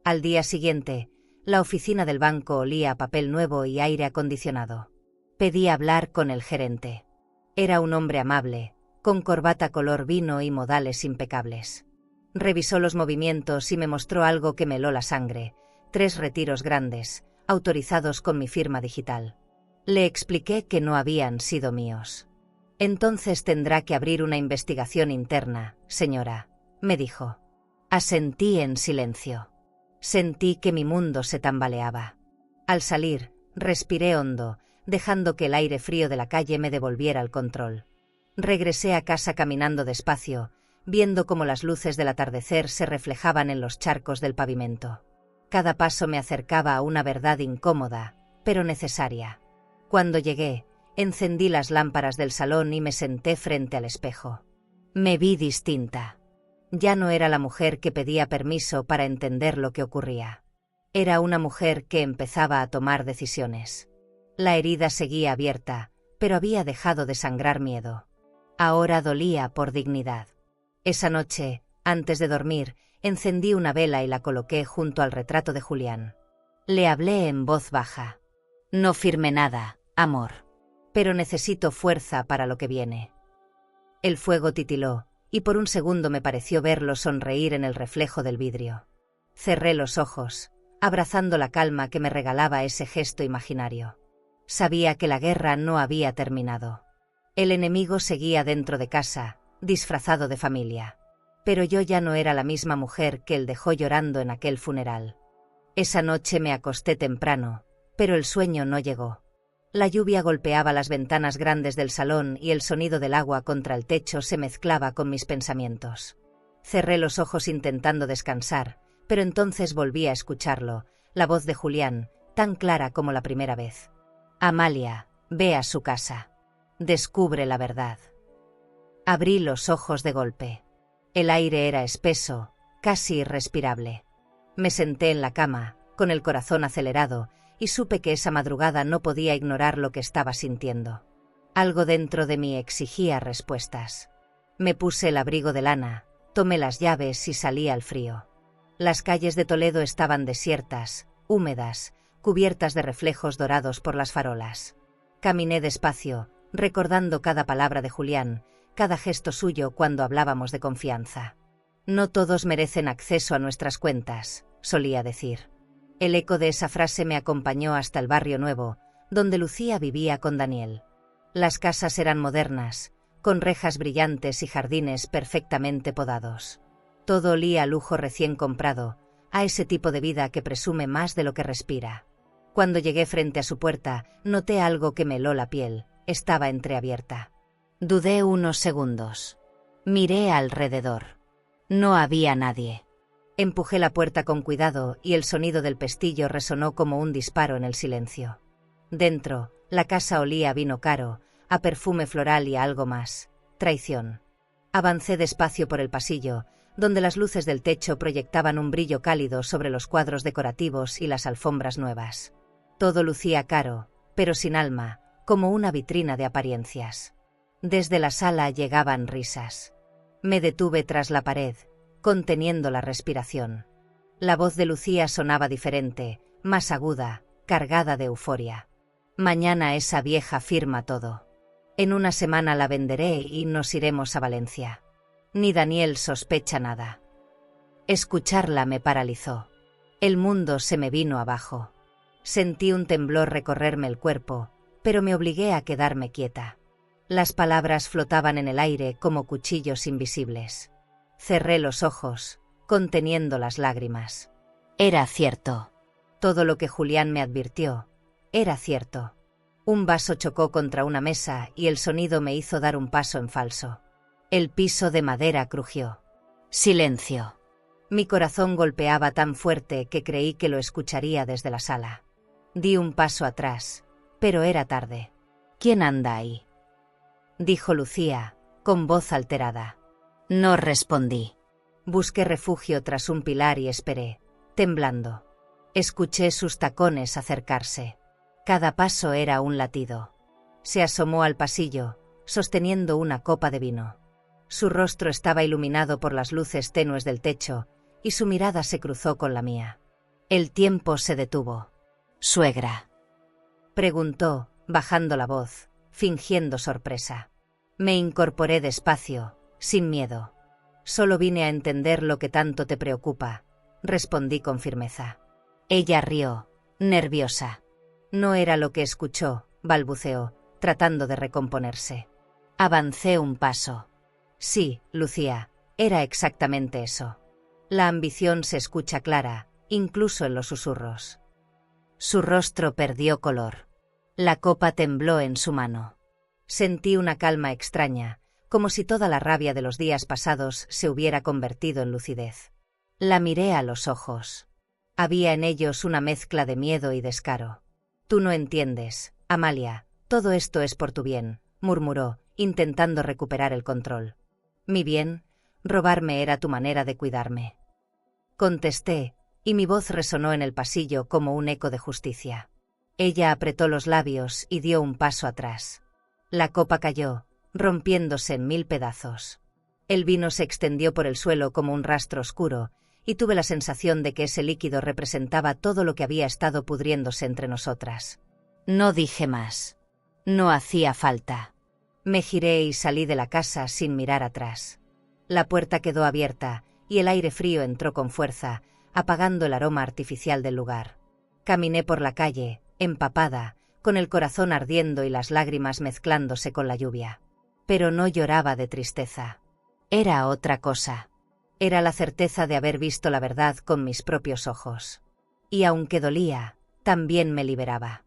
Al día siguiente, la oficina del banco olía a papel nuevo y aire acondicionado. Pedí hablar con el gerente. Era un hombre amable, con corbata color vino y modales impecables. Revisó los movimientos y me mostró algo que me heló la sangre: 3 retiros grandes, autorizados con mi firma digital. Le expliqué que no habían sido míos. Entonces tendrá que abrir una investigación interna, señora, me dijo. Asentí en silencio. Sentí que mi mundo se tambaleaba. Al salir, respiré hondo, dejando que el aire frío de la calle me devolviera el control. Regresé a casa caminando despacio, viendo cómo las luces del atardecer se reflejaban en los charcos del pavimento. Cada paso me acercaba a una verdad incómoda, pero necesaria. Cuando llegué, encendí las lámparas del salón y me senté frente al espejo. Me vi distinta. Ya no era la mujer que pedía permiso para entender lo que ocurría. Era una mujer que empezaba a tomar decisiones. La herida seguía abierta, pero había dejado de sangrar miedo. Ahora dolía por dignidad. Esa noche, antes de dormir, encendí una vela y la coloqué junto al retrato de Julián. Le hablé en voz baja. No firme nada, amor. Pero necesito fuerza para lo que viene. El fuego titiló, y por un segundo me pareció verlo sonreír en el reflejo del vidrio. Cerré los ojos, abrazando la calma que me regalaba ese gesto imaginario. Sabía que la guerra no había terminado. El enemigo seguía dentro de casa, disfrazado de familia. Pero yo ya no era la misma mujer que él dejó llorando en aquel funeral. Esa noche me acosté temprano, pero el sueño no llegó. La lluvia golpeaba las ventanas grandes del salón y el sonido del agua contra el techo se mezclaba con mis pensamientos. Cerré los ojos intentando descansar, pero entonces volví a escucharlo, la voz de Julián, tan clara como la primera vez. Amalia, ve a su casa. Descubre la verdad. Abrí los ojos de golpe. El aire era espeso, casi irrespirable. Me senté en la cama, con el corazón acelerado, y supe que esa madrugada no podía ignorar lo que estaba sintiendo. Algo dentro de mí exigía respuestas. Me puse el abrigo de lana, tomé las llaves y salí al frío. Las calles de Toledo estaban desiertas, húmedas, cubiertas de reflejos dorados por las farolas. Caminé despacio, recordando cada palabra de Julián, cada gesto suyo cuando hablábamos de confianza. No todos merecen acceso a nuestras cuentas, solía decir. El eco de esa frase me acompañó hasta el barrio nuevo, donde Lucía vivía con Daniel. Las casas eran modernas, con rejas brillantes y jardines perfectamente podados. Todo olía a lujo recién comprado, a ese tipo de vida que presume más de lo que respira. Cuando llegué frente a su puerta, noté algo que me heló la piel: estaba entreabierta. Dudé unos segundos. Miré alrededor. No había nadie. Empujé la puerta con cuidado y el sonido del pestillo resonó como un disparo en el silencio. Dentro, la casa olía a vino caro, a perfume floral y a algo más: traición. Avancé despacio por el pasillo, donde las luces del techo proyectaban un brillo cálido sobre los cuadros decorativos y las alfombras nuevas. Todo lucía caro, pero sin alma, como una vitrina de apariencias. Desde la sala llegaban risas. Me detuve tras la pared, conteniendo la respiración. La voz de Lucía sonaba diferente, más aguda, cargada de euforia. Mañana esa vieja firma todo. En una semana la venderé y nos iremos a Valencia. Ni Daniel sospecha nada. Escucharla me paralizó. El mundo se me vino abajo. Sentí un temblor recorrerme el cuerpo, pero me obligué a quedarme quieta. Las palabras flotaban en el aire como cuchillos invisibles. Cerré los ojos, conteniendo las lágrimas. Era cierto. Todo lo que Julián me advirtió, era cierto. Un vaso chocó contra una mesa y el sonido me hizo dar un paso en falso. El piso de madera crujió. Silencio. Mi corazón golpeaba tan fuerte que creí que lo escucharía desde la sala. Di un paso atrás, pero era tarde. ¿Quién anda ahí?, dijo Lucía, con voz alterada. No respondí. Busqué refugio tras un pilar y esperé, temblando. Escuché sus tacones acercarse. Cada paso era un latido. Se asomó al pasillo, sosteniendo una copa de vino. Su rostro estaba iluminado por las luces tenues del techo, y su mirada se cruzó con la mía. El tiempo se detuvo. «¿Suegra?», preguntó, bajando la voz, fingiendo sorpresa. Me incorporé despacio, sin miedo. «Solo vine a entender lo que tanto te preocupa», respondí con firmeza. Ella rió, nerviosa. No era lo que escuchó, balbuceó, tratando de recomponerse. Avancé un paso. Sí, Lucía, era exactamente eso. La ambición se escucha clara, incluso en los susurros. Su rostro perdió color. La copa tembló en su mano. Sentí una calma extraña, como si toda la rabia de los días pasados se hubiera convertido en lucidez. La miré a los ojos. Había en ellos una mezcla de miedo y descaro. «Tú no entiendes, Amalia, todo esto es por tu bien», murmuró, intentando recuperar el control. «¿Mi bien? Robarme era tu manera de cuidarme», contesté, y mi voz resonó en el pasillo como un eco de justicia. Ella apretó los labios y dio un paso atrás. La copa cayó, rompiéndose en 1000 pedazos. El vino se extendió por el suelo como un rastro oscuro, y tuve la sensación de que ese líquido representaba todo lo que había estado pudriéndose entre nosotras. No dije más. No hacía falta. Me giré y salí de la casa sin mirar atrás. La puerta quedó abierta, y el aire frío entró con fuerza, apagando el aroma artificial del lugar. Caminé por la calle, empapada, con el corazón ardiendo y las lágrimas mezclándose con la lluvia. Pero no lloraba de tristeza. Era otra cosa. Era la certeza de haber visto la verdad con mis propios ojos. Y aunque dolía, también me liberaba.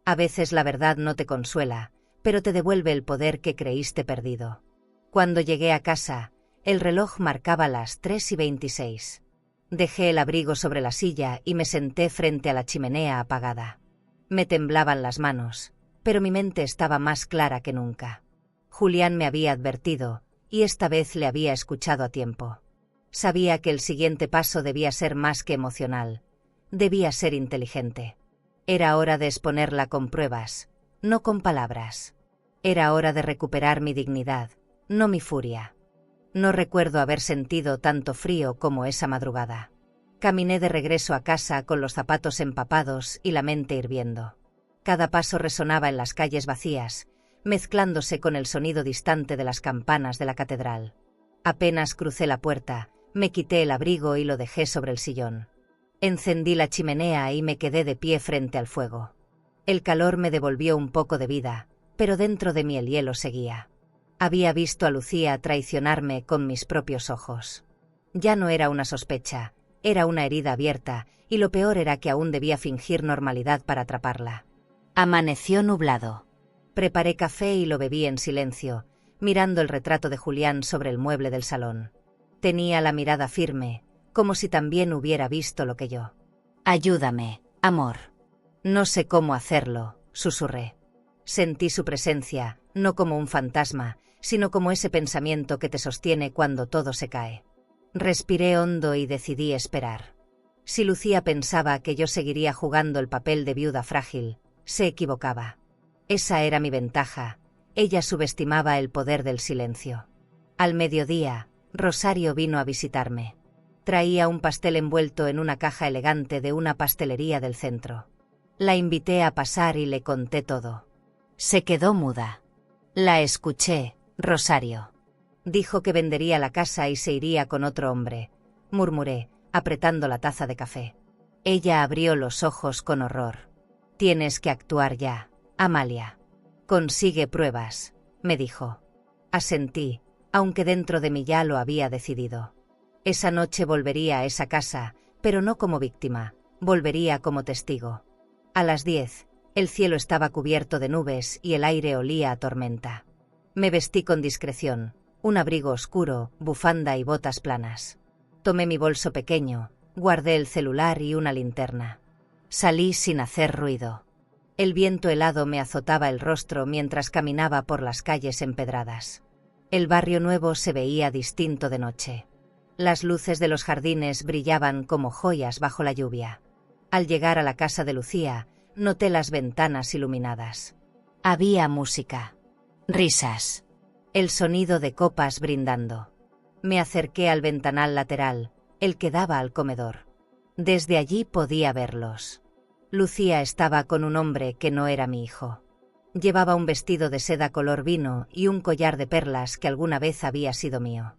A veces la verdad no te consuela, pero te devuelve el poder que creíste perdido. Cuando llegué a casa, el reloj marcaba las 3:26. Dejé el abrigo sobre la silla y me senté frente a la chimenea apagada. Me temblaban las manos, pero mi mente estaba más clara que nunca. Julián me había advertido, y esta vez le había escuchado a tiempo. Sabía que el siguiente paso debía ser más que emocional. Debía ser inteligente. Era hora de exponerla con pruebas, no con palabras. Era hora de recuperar mi dignidad, no mi furia. No recuerdo haber sentido tanto frío como esa madrugada. Caminé de regreso a casa con los zapatos empapados y la mente hirviendo. Cada paso resonaba en las calles vacías, mezclándose con el sonido distante de las campanas de la catedral. Apenas crucé la puerta, me quité el abrigo y lo dejé sobre el sillón. Encendí la chimenea y me quedé de pie frente al fuego. El calor me devolvió un poco de vida, pero dentro de mí el hielo seguía. Había visto a Lucía traicionarme con mis propios ojos. Ya no era una sospecha, era una herida abierta, y lo peor era que aún debía fingir normalidad para atraparla. Amaneció nublado. Preparé café y lo bebí en silencio, mirando el retrato de Julián sobre el mueble del salón. Tenía la mirada firme, como si también hubiera visto lo que yo. «Ayúdame, amor». «No sé cómo hacerlo», susurré. Sentí su presencia, no como un fantasma, sino como ese pensamiento que te sostiene cuando todo se cae. Respiré hondo y decidí esperar. Si Lucía pensaba que yo seguiría jugando el papel de viuda frágil, se equivocaba. Esa era mi ventaja. Ella subestimaba el poder del silencio. Al mediodía, Rosario vino a visitarme. Traía un pastel envuelto en una caja elegante de una pastelería del centro. La invité a pasar y le conté todo. Se quedó muda. La escuché, Rosario. Dijo que vendería la casa y se iría con otro hombre, murmuré, apretando la taza de café. Ella abrió los ojos con horror. Tienes que actuar ya, Amalia. Consigue pruebas, me dijo. Asentí, aunque dentro de mí ya lo había decidido. Esa noche volvería a esa casa, pero no como víctima, volvería como testigo. A las 10, el cielo estaba cubierto de nubes y el aire olía a tormenta. Me vestí con discreción, un abrigo oscuro, bufanda y botas planas. Tomé mi bolso pequeño, guardé el celular y una linterna. Salí sin hacer ruido. El viento helado me azotaba el rostro mientras caminaba por las calles empedradas. El barrio nuevo se veía distinto de noche. Las luces de los jardines brillaban como joyas bajo la lluvia. Al llegar a la casa de Lucía, Noté las ventanas iluminadas. Había música. Risas. El sonido de copas brindando. Me acerqué al ventanal lateral, el que daba al comedor. Desde allí podía verlos. Lucía estaba con un hombre que no era mi hijo. Llevaba un vestido de seda color vino y un collar de perlas que alguna vez había sido mío.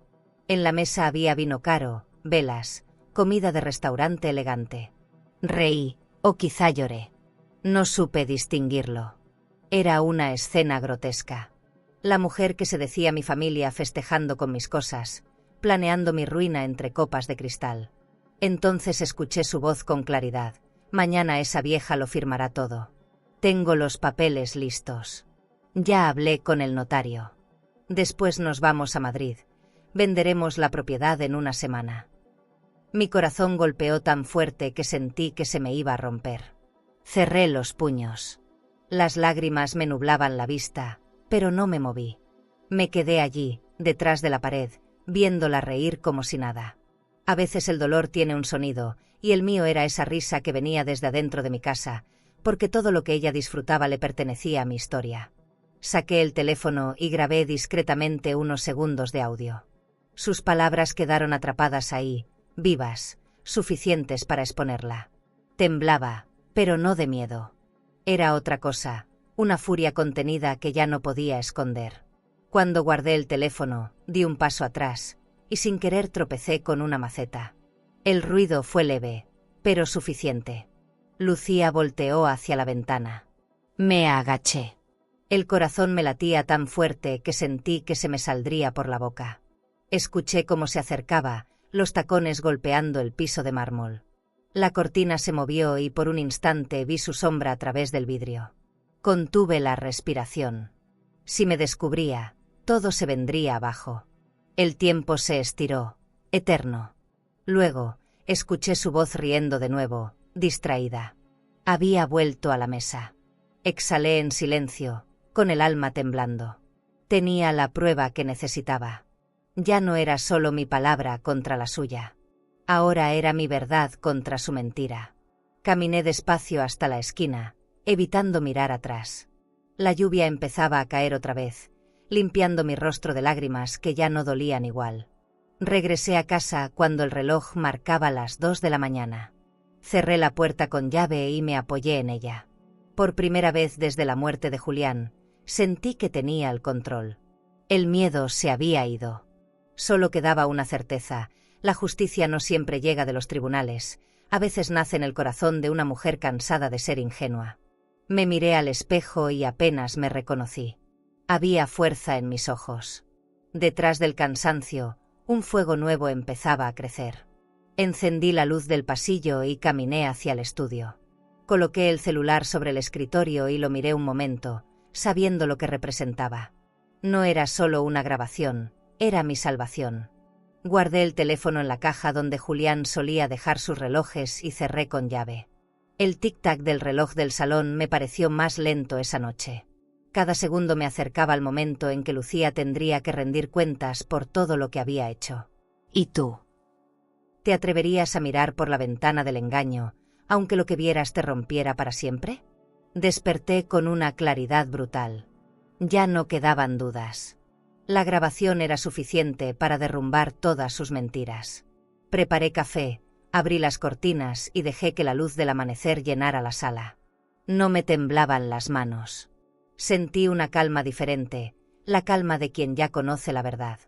En la mesa había vino caro, velas, comida de restaurante elegante. Reí, o quizá lloré. No supe distinguirlo. Era una escena grotesca. La mujer que se decía mi familia festejando con mis cosas, planeando mi ruina entre copas de cristal. Entonces escuché su voz con claridad. Mañana esa vieja lo firmará todo. Tengo los papeles listos. Ya hablé con el notario. Después nos vamos a Madrid. Venderemos la propiedad en una semana. Mi corazón golpeó tan fuerte que sentí que se me iba a romper. Cerré los puños. Las lágrimas me nublaban la vista, pero no me moví. Me quedé allí, detrás de la pared, viéndola reír como si nada. A veces el dolor tiene un sonido, y el mío era esa risa que venía desde adentro de mi casa, porque todo lo que ella disfrutaba le pertenecía a mi historia. Saqué el teléfono y grabé discretamente unos segundos de audio. Sus palabras quedaron atrapadas ahí, vivas, suficientes para exponerla. Temblaba, pero no de miedo. Era otra cosa, una furia contenida que ya no podía esconder. Cuando guardé el teléfono, di un paso atrás, y sin querer tropecé con una maceta. El ruido fue leve, pero suficiente. Lucía volteó hacia la ventana. Me agaché. El corazón me latía tan fuerte que sentí que se me saldría por la boca. Escuché cómo se acercaba, los tacones golpeando el piso de mármol. La cortina se movió y por un instante vi su sombra a través del vidrio. Contuve la respiración. Si me descubría, todo se vendría abajo. El tiempo se estiró, eterno. Luego, escuché su voz riendo de nuevo, distraída. Había vuelto a la mesa. Exhalé en silencio, con el alma temblando. Tenía la prueba que necesitaba. Ya no era solo mi palabra contra la suya. Ahora era mi verdad contra su mentira. Caminé despacio hasta la esquina, evitando mirar atrás. La lluvia empezaba a caer otra vez, limpiando mi rostro de lágrimas que ya no dolían igual. Regresé a casa cuando el reloj marcaba las 2 de la mañana. Cerré la puerta con llave y me apoyé en ella. Por primera vez desde la muerte de Julián, sentí que tenía el control. El miedo se había ido. Solo quedaba una certeza: la justicia no siempre llega de los tribunales, a veces nace en el corazón de una mujer cansada de ser ingenua. Me miré al espejo y apenas me reconocí. Había fuerza en mis ojos. Detrás del cansancio, un fuego nuevo empezaba a crecer. Encendí la luz del pasillo y caminé hacia el estudio. Coloqué el celular sobre el escritorio y lo miré un momento, sabiendo lo que representaba. No era solo una grabación, era mi salvación. Guardé el teléfono en la caja donde Julián solía dejar sus relojes y cerré con llave. El tic-tac del reloj del salón me pareció más lento esa noche. Cada segundo me acercaba al momento en que Lucía tendría que rendir cuentas por todo lo que había hecho. ¿Y tú? ¿Te atreverías a mirar por la ventana del engaño, aunque lo que vieras te rompiera para siempre? Desperté con una claridad brutal. Ya no quedaban dudas. La grabación era suficiente para derrumbar todas sus mentiras. Preparé café, abrí las cortinas y dejé que la luz del amanecer llenara la sala. No me temblaban las manos. Sentí una calma diferente, la calma de quien ya conoce la verdad.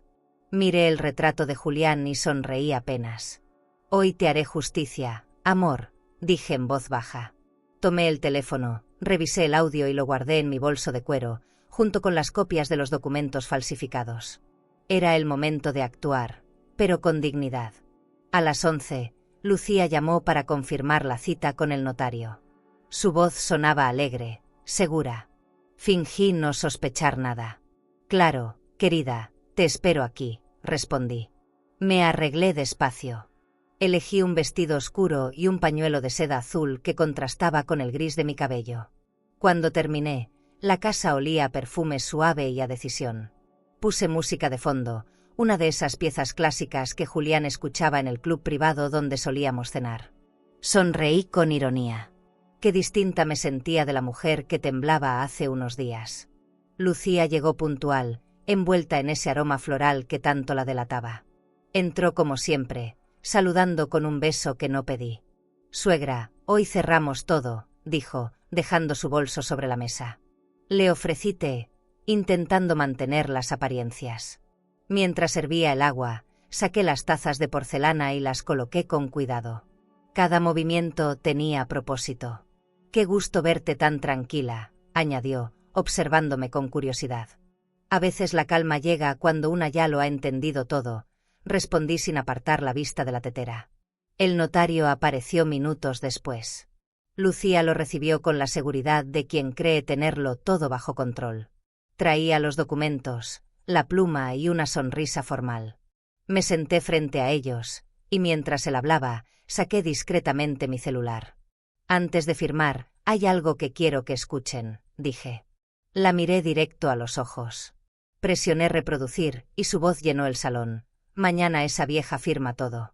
Miré el retrato de Julián y sonreí apenas. Hoy te haré justicia, amor, dije en voz baja. Tomé el teléfono, revisé el audio y lo guardé en mi bolso de cuero, junto con las copias de los documentos falsificados. Era el momento de actuar, pero con dignidad. A las 11, Lucía llamó para confirmar la cita con el notario. Su voz sonaba alegre, segura. Fingí no sospechar nada. Claro, querida, te espero aquí, respondí. Me arreglé despacio. Elegí un vestido oscuro y un pañuelo de seda azul que contrastaba con el gris de mi cabello. Cuando terminé, la casa olía a perfume suave y a decisión. Puse música de fondo, una de esas piezas clásicas que Julián escuchaba en el club privado donde solíamos cenar. Sonreí con ironía. Qué distinta me sentía de la mujer que temblaba hace unos días. Lucía llegó puntual, envuelta en ese aroma floral que tanto la delataba. Entró como siempre, saludando con un beso que no pedí. «Suegra, hoy cerramos todo», dijo, dejando su bolso sobre la mesa. Le ofrecí té, intentando mantener las apariencias. Mientras servía el agua, saqué las tazas de porcelana y las coloqué con cuidado. Cada movimiento tenía propósito. «Qué gusto verte tan tranquila», añadió, observándome con curiosidad. «A veces la calma llega cuando una ya lo ha entendido todo», respondí sin apartar la vista de la tetera. El notario apareció minutos después. Lucía lo recibió con la seguridad de quien cree tenerlo todo bajo control. Traía los documentos, la pluma y una sonrisa formal. Me senté frente a ellos, y mientras él hablaba, saqué discretamente mi celular. «Antes de firmar, hay algo que quiero que escuchen», dije. La miré directo a los ojos. Presioné reproducir, y su voz llenó el salón. «Mañana esa vieja firma todo.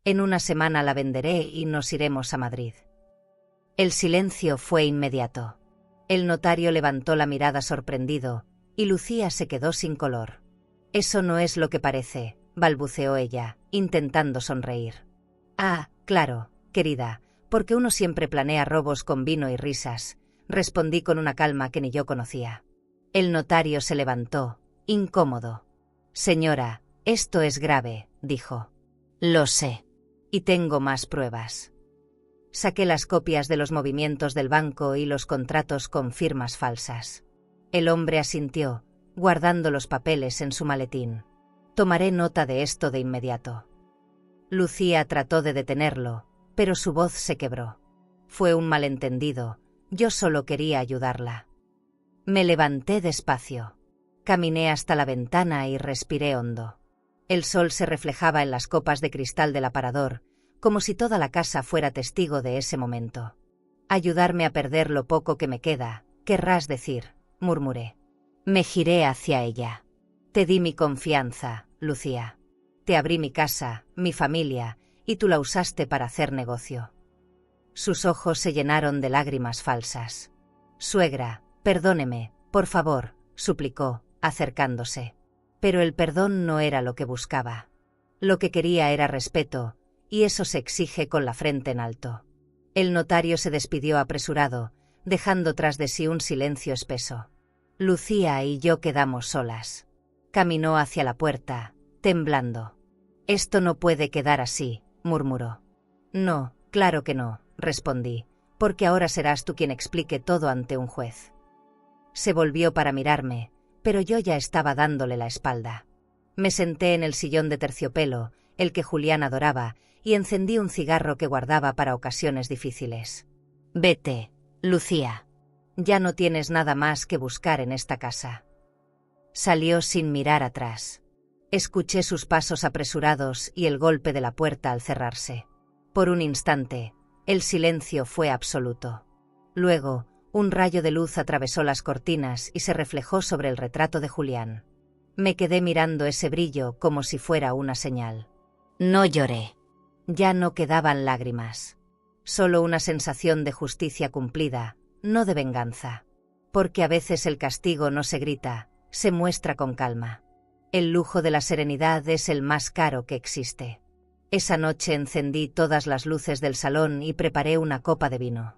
En una semana la venderé y nos iremos a Madrid». El silencio fue inmediato. El notario levantó la mirada sorprendido, y Lucía se quedó sin color. «Eso no es lo que parece», balbuceó ella, intentando sonreír. «Ah, claro, querida, porque uno siempre planea robos con vino y risas», respondí con una calma que ni yo conocía. El notario se levantó, incómodo. «Señora, esto es grave», dijo. «Lo sé. Y tengo más pruebas». Saqué las copias de los movimientos del banco y los contratos con firmas falsas. El hombre asintió, guardando los papeles en su maletín. «Tomaré nota de esto de inmediato». Lucía trató de detenerlo, pero su voz se quebró. Fue un malentendido, yo solo quería ayudarla. Me levanté despacio. Caminé hasta la ventana y respiré hondo. El sol se reflejaba en las copas de cristal del aparador, como si toda la casa fuera testigo de ese momento. «Ayudarme a perder lo poco que me queda, querrás decir», murmuré. Me giré hacia ella. «Te di mi confianza, Lucía. Te abrí mi casa, mi familia, y tú la usaste para hacer negocio». Sus ojos se llenaron de lágrimas falsas. «Suegra, perdóneme, por favor», suplicó, acercándose. Pero el perdón no era lo que buscaba. Lo que quería era respeto, y eso se exige con la frente en alto. El notario se despidió apresurado, dejando tras de sí un silencio espeso. Lucía y yo quedamos solas. Caminó hacia la puerta, temblando. «Esto no puede quedar así», murmuró. «No, claro que no», respondí, «porque ahora serás tú quien explique todo ante un juez». Se volvió para mirarme, pero yo ya estaba dándole la espalda. Me senté en el sillón de terciopelo, el que Julián adoraba, y encendí un cigarro que guardaba para ocasiones difíciles. «Vete, Lucía. Ya no tienes nada más que buscar en esta casa». Salió sin mirar atrás. Escuché sus pasos apresurados y el golpe de la puerta al cerrarse. Por un instante, el silencio fue absoluto. Luego, un rayo de luz atravesó las cortinas y se reflejó sobre el retrato de Julián. Me quedé mirando ese brillo como si fuera una señal. No lloré. Ya no quedaban lágrimas. Solo una sensación de justicia cumplida, no de venganza. Porque a veces el castigo no se grita, se muestra con calma. El lujo de la serenidad es el más caro que existe. Esa noche encendí todas las luces del salón y preparé una copa de vino.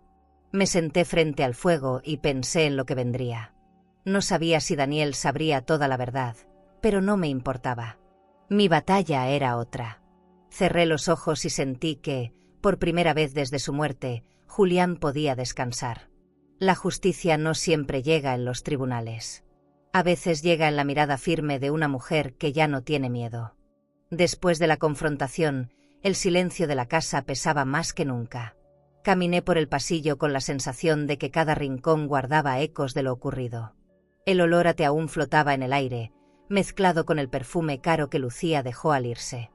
Me senté frente al fuego y pensé en lo que vendría. No sabía si Daniel sabría toda la verdad, pero no me importaba. Mi batalla era otra. Cerré los ojos y sentí que, por primera vez desde su muerte, Julián podía descansar. La justicia no siempre llega en los tribunales. A veces llega en la mirada firme de una mujer que ya no tiene miedo. Después de la confrontación, el silencio de la casa pesaba más que nunca. Caminé por el pasillo con la sensación de que cada rincón guardaba ecos de lo ocurrido. El olor a té aún flotaba en el aire, mezclado con el perfume caro que Lucía dejó al irse.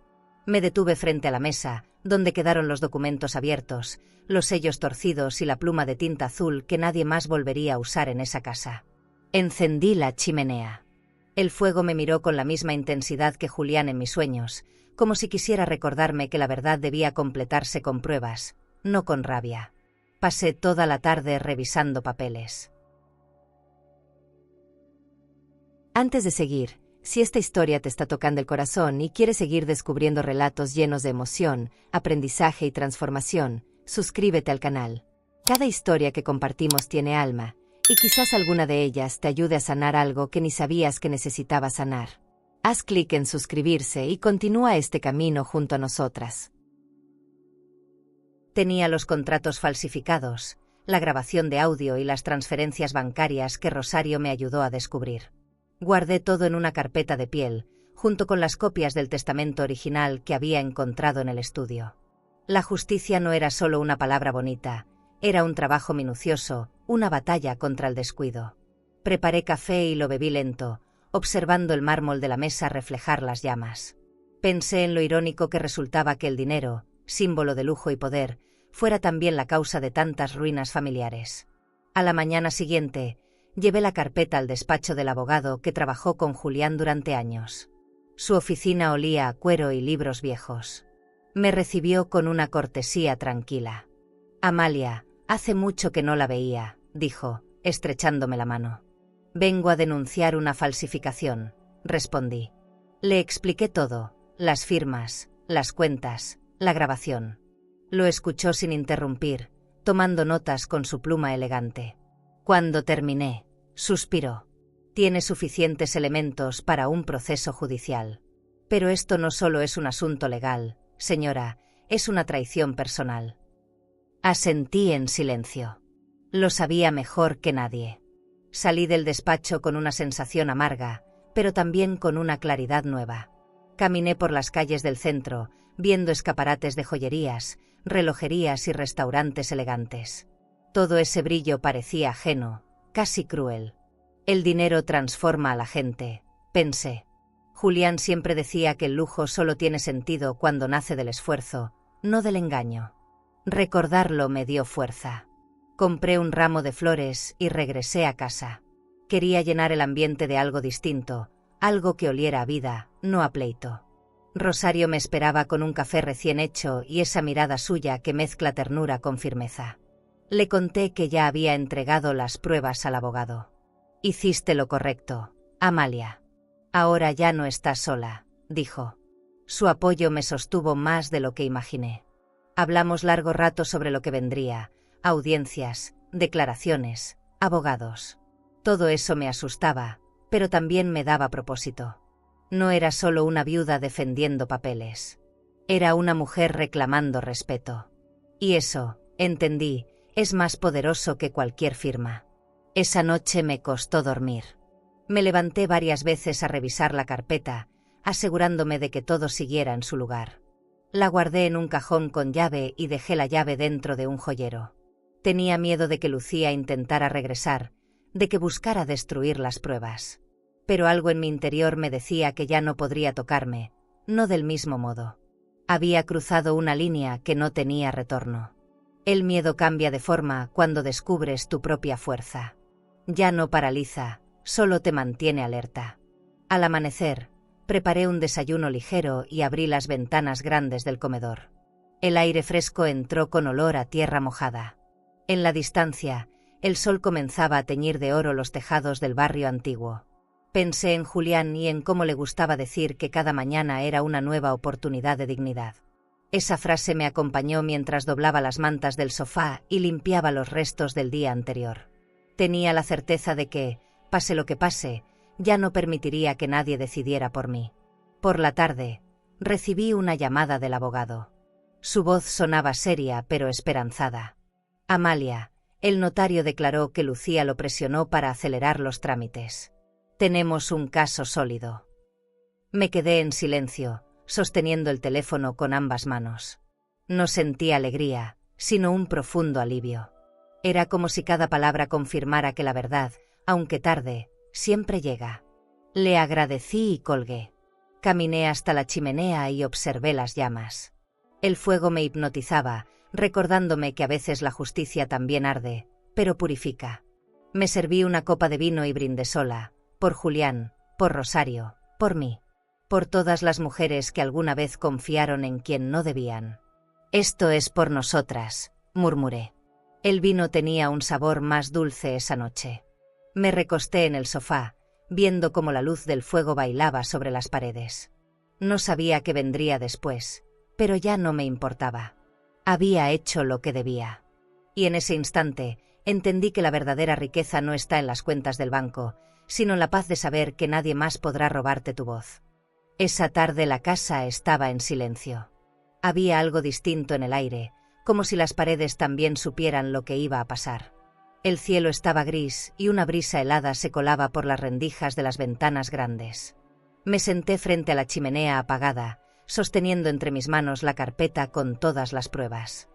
Me detuve frente a la mesa, donde quedaron los documentos abiertos, los sellos torcidos y la pluma de tinta azul que nadie más volvería a usar en esa casa. Encendí la chimenea. El fuego me miró con la misma intensidad que Julián en mis sueños, como si quisiera recordarme que la verdad debía completarse con pruebas, no con rabia. Pasé toda la tarde revisando papeles. Antes de seguir, si esta historia te está tocando el corazón y quieres seguir descubriendo relatos llenos de emoción, aprendizaje y transformación, suscríbete al canal. Cada historia que compartimos tiene alma, y quizás alguna de ellas te ayude a sanar algo que ni sabías que necesitabas sanar. Haz clic en suscribirse y continúa este camino junto a nosotras. Tenía los contratos falsificados, la grabación de audio y las transferencias bancarias que Rosario me ayudó a descubrir. Guardé todo en una carpeta de piel, junto con las copias del testamento original que había encontrado en el estudio. La justicia no era solo una palabra bonita, era un trabajo minucioso, una batalla contra el descuido. Preparé café y lo bebí lento, observando el mármol de la mesa reflejar las llamas. Pensé en lo irónico que resultaba que el dinero, símbolo de lujo y poder, fuera también la causa de tantas ruinas familiares. A la mañana siguiente, llevé la carpeta al despacho del abogado que trabajó con Julián durante años. Su oficina olía a cuero y libros viejos. Me recibió con una cortesía tranquila. «Amalia, hace mucho que no la veía», dijo, estrechándome la mano. «Vengo a denunciar una falsificación», respondí. Le expliqué todo, las firmas, las cuentas, la grabación. Lo escuchó sin interrumpir, tomando notas con su pluma elegante. Cuando terminé, suspiró. «Tiene suficientes elementos para un proceso judicial. Pero esto no solo es un asunto legal, señora, es una traición personal». Asentí en silencio. Lo sabía mejor que nadie. Salí del despacho con una sensación amarga, pero también con una claridad nueva. Caminé por las calles del centro, viendo escaparates de joyerías, relojerías y restaurantes elegantes. Todo ese brillo parecía ajeno, casi cruel. «El dinero transforma a la gente», pensé. Julián siempre decía que el lujo solo tiene sentido cuando nace del esfuerzo, no del engaño. Recordarlo me dio fuerza. Compré un ramo de flores y regresé a casa. Quería llenar el ambiente de algo distinto, algo que oliera a vida, no a pleito. Rosario me esperaba con un café recién hecho y esa mirada suya que mezcla ternura con firmeza. Le conté que ya había entregado las pruebas al abogado. «Hiciste lo correcto, Amalia. Ahora ya no estás sola», dijo. Su apoyo me sostuvo más de lo que imaginé. Hablamos largo rato sobre lo que vendría, audiencias, declaraciones, abogados. Todo eso me asustaba, pero también me daba propósito. No era solo una viuda defendiendo papeles. Era una mujer reclamando respeto. Y eso, entendí, es más poderoso que cualquier firma. Esa noche me costó dormir. Me levanté varias veces a revisar la carpeta, asegurándome de que todo siguiera en su lugar. La guardé en un cajón con llave y dejé la llave dentro de un joyero. Tenía miedo de que Lucía intentara regresar, de que buscara destruir las pruebas. Pero algo en mi interior me decía que ya no podría tocarme, no del mismo modo. Había cruzado una línea que no tenía retorno. El miedo cambia de forma cuando descubres tu propia fuerza. Ya no paraliza, solo te mantiene alerta. Al amanecer, preparé un desayuno ligero y abrí las ventanas grandes del comedor. El aire fresco entró con olor a tierra mojada. En la distancia, el sol comenzaba a teñir de oro los tejados del barrio antiguo. Pensé en Julián y en cómo le gustaba decir que cada mañana era una nueva oportunidad de dignidad. Esa frase me acompañó mientras doblaba las mantas del sofá y limpiaba los restos del día anterior. Tenía la certeza de que, pase lo que pase, ya no permitiría que nadie decidiera por mí. Por la tarde, recibí una llamada del abogado. Su voz sonaba seria pero esperanzada. «Amalia, el notario declaró que Lucía lo presionó para acelerar los trámites. Tenemos un caso sólido». Me quedé en silencio, sosteniendo el teléfono con ambas manos. No sentí alegría, sino un profundo alivio. Era como si cada palabra confirmara que la verdad, aunque tarde, siempre llega. Le agradecí y colgué. Caminé hasta la chimenea y observé las llamas. El fuego me hipnotizaba, recordándome que a veces la justicia también arde, pero purifica. Me serví una copa de vino y brindé sola, por Julián, por Rosario, por mí, por todas las mujeres que alguna vez confiaron en quien no debían. «Esto es por nosotras», murmuré. El vino tenía un sabor más dulce esa noche. Me recosté en el sofá, viendo cómo la luz del fuego bailaba sobre las paredes. No sabía qué vendría después, pero ya no me importaba. Había hecho lo que debía. Y en ese instante entendí que la verdadera riqueza no está en las cuentas del banco, sino en la paz de saber que nadie más podrá robarte tu voz. Esa tarde la casa estaba en silencio. Había algo distinto en el aire, como si las paredes también supieran lo que iba a pasar. El cielo estaba gris y una brisa helada se colaba por las rendijas de las ventanas grandes. Me senté frente a la chimenea apagada, sosteniendo entre mis manos la carpeta con todas las pruebas.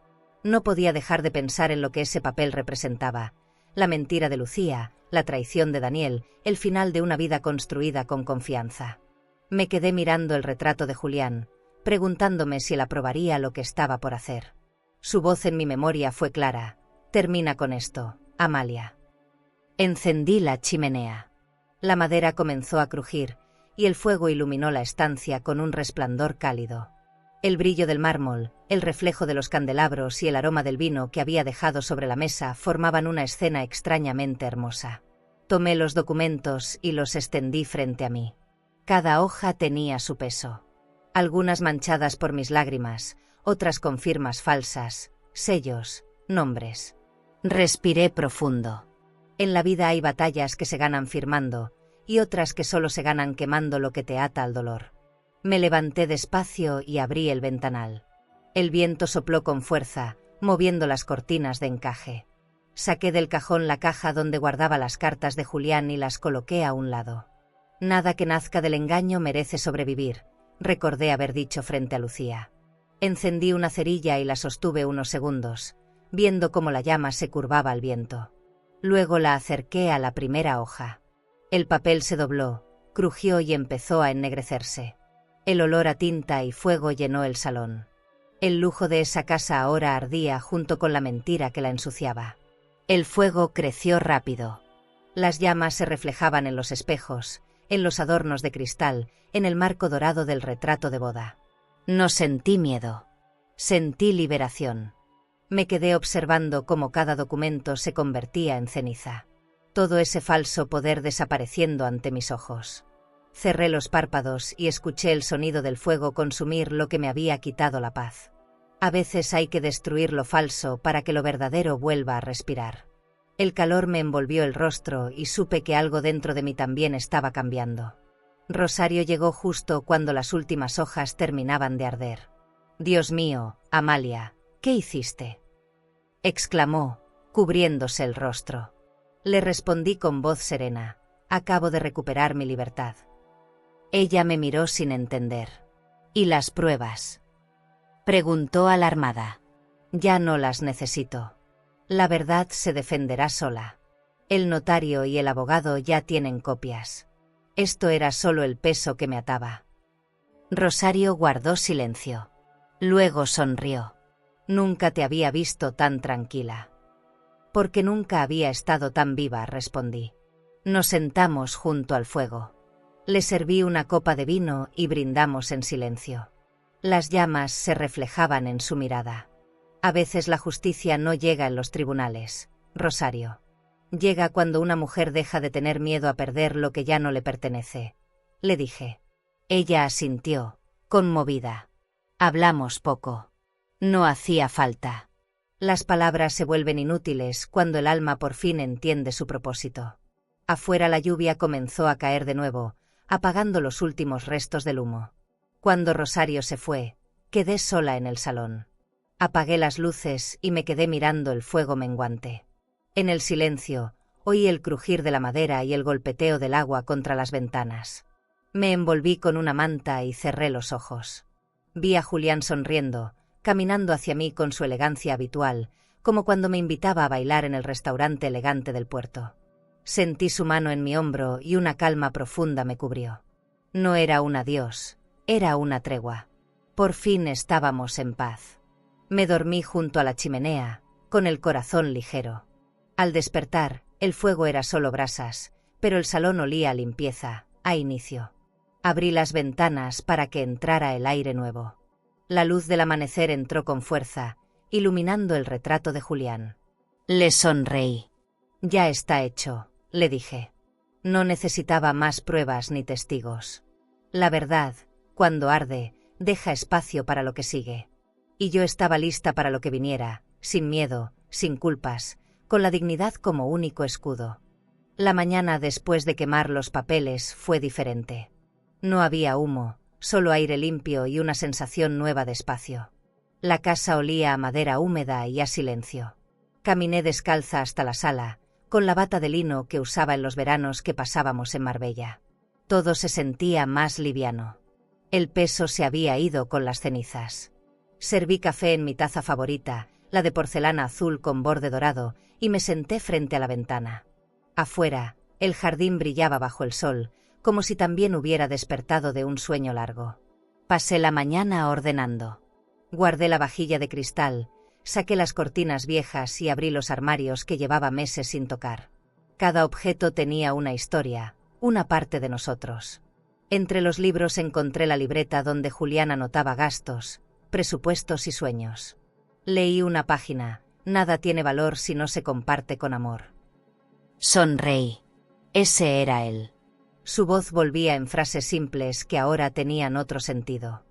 No podía dejar de pensar en lo que ese papel representaba: la mentira de Lucía, la traición de Daniel, el final de una vida construida con confianza. Me quedé mirando el retrato de Julián, preguntándome si él aprobaría lo que estaba por hacer. Su voz en mi memoria fue clara: termina con esto, Amalia. Encendí la chimenea. La madera comenzó a crujir, y el fuego iluminó la estancia con un resplandor cálido. El brillo del mármol, el reflejo de los candelabros y el aroma del vino que había dejado sobre la mesa formaban una escena extrañamente hermosa. Tomé los documentos y los extendí frente a mí. Cada hoja tenía su peso. Algunas manchadas por mis lágrimas, otras con firmas falsas, sellos, nombres. Respiré profundo. En la vida hay batallas que se ganan firmando, y otras que solo se ganan quemando lo que te ata al dolor. Me levanté despacio y abrí el ventanal. El viento sopló con fuerza, moviendo las cortinas de encaje. Saqué del cajón la caja donde guardaba las cartas de Julián y las coloqué a un lado. Nada que nazca del engaño merece sobrevivir, recordé haber dicho frente a Lucía. Encendí una cerilla y la sostuve unos segundos, viendo cómo la llama se curvaba al viento. Luego la acerqué a la primera hoja. El papel se dobló, crujió y empezó a ennegrecerse. El olor a tinta y fuego llenó el salón. El lujo de esa casa ahora ardía junto con la mentira que la ensuciaba. El fuego creció rápido. Las llamas se reflejaban en los espejos, en los adornos de cristal, en el marco dorado del retrato de boda. No sentí miedo. Sentí liberación. Me quedé observando cómo cada documento se convertía en ceniza. Todo ese falso poder desapareciendo ante mis ojos. Cerré los párpados y escuché el sonido del fuego consumir lo que me había quitado la paz. A veces hay que destruir lo falso para que lo verdadero vuelva a respirar. El calor me envolvió el rostro y supe que algo dentro de mí también estaba cambiando. Rosario llegó justo cuando las últimas hojas terminaban de arder. «Dios mío, Amalia, ¿qué hiciste?», exclamó, cubriéndose el rostro. Le respondí con voz serena: «Acabo de recuperar mi libertad». Ella me miró sin entender. «¿Y las pruebas?», preguntó alarmada. «Ya no las necesito. La verdad se defenderá sola. El notario y el abogado ya tienen copias. Esto era solo el peso que me ataba». Rosario guardó silencio. Luego sonrió. «Nunca te había visto tan tranquila». «Porque nunca había estado tan viva», respondí. Nos sentamos junto al fuego. Le serví una copa de vino y brindamos en silencio. Las llamas se reflejaban en su mirada. «A veces la justicia no llega en los tribunales, Rosario. Llega cuando una mujer deja de tener miedo a perder lo que ya no le pertenece», le dije. Ella asintió, conmovida. Hablamos poco. No hacía falta. Las palabras se vuelven inútiles cuando el alma por fin entiende su propósito. Afuera la lluvia comenzó a caer de nuevo, apagando los últimos restos del humo. Cuando Rosario se fue, quedé sola en el salón. Apagué las luces y me quedé mirando el fuego menguante. En el silencio, oí el crujir de la madera y el golpeteo del agua contra las ventanas. Me envolví con una manta y cerré los ojos. Vi a Julián sonriendo, caminando hacia mí con su elegancia habitual, como cuando me invitaba a bailar en el restaurante elegante del puerto. Sentí su mano en mi hombro y una calma profunda me cubrió. No era un adiós, era una tregua. Por fin estábamos en paz. Me dormí junto a la chimenea, con el corazón ligero. Al despertar, el fuego era solo brasas, pero el salón olía a limpieza, a inicio. Abrí las ventanas para que entrara el aire nuevo. La luz del amanecer entró con fuerza, iluminando el retrato de Julián. Le sonreí. Ya está hecho, le dije. No necesitaba más pruebas ni testigos. La verdad, cuando arde, deja espacio para lo que sigue. Y yo estaba lista para lo que viniera, sin miedo, sin culpas, con la dignidad como único escudo. La mañana después de quemar los papeles fue diferente. No había humo, solo aire limpio y una sensación nueva de espacio. La casa olía a madera húmeda y a silencio. Caminé descalza hasta la sala, con la bata de lino que usaba en los veranos que pasábamos en Marbella. Todo se sentía más liviano. El peso se había ido con las cenizas. Serví café en mi taza favorita, la de porcelana azul con borde dorado, y me senté frente a la ventana. Afuera, el jardín brillaba bajo el sol, como si también hubiera despertado de un sueño largo. Pasé la mañana ordenando. Guardé la vajilla de cristal, saqué las cortinas viejas y abrí los armarios que llevaba meses sin tocar. Cada objeto tenía una historia, una parte de nosotros. Entre los libros encontré la libreta donde Julián anotaba gastos, presupuestos y sueños. Leí una página: nada tiene valor si no se comparte con amor. Sonreí. Ese era él. Su voz volvía en frases simples que ahora tenían otro sentido.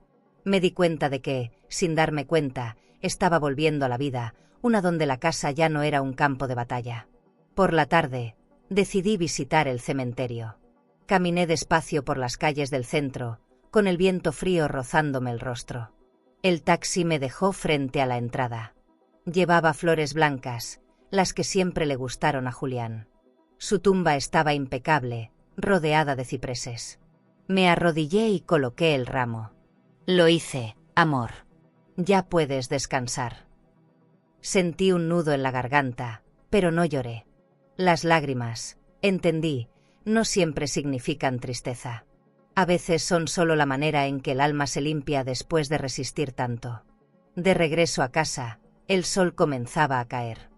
Me di cuenta de que, sin darme cuenta, estaba volviendo a la vida, una donde la casa ya no era un campo de batalla. Por la tarde, decidí visitar el cementerio. Caminé despacio por las calles del centro, con el viento frío rozándome el rostro. El taxi me dejó frente a la entrada. Llevaba flores blancas, las que siempre le gustaron a Julián. Su tumba estaba impecable, rodeada de cipreses. Me arrodillé y coloqué el ramo. Lo hice, amor. Ya puedes descansar. Sentí un nudo en la garganta, pero no lloré. Las lágrimas, entendí, no siempre significan tristeza. A veces son solo la manera en que el alma se limpia después de resistir tanto. De regreso a casa, el sol comenzaba a caer.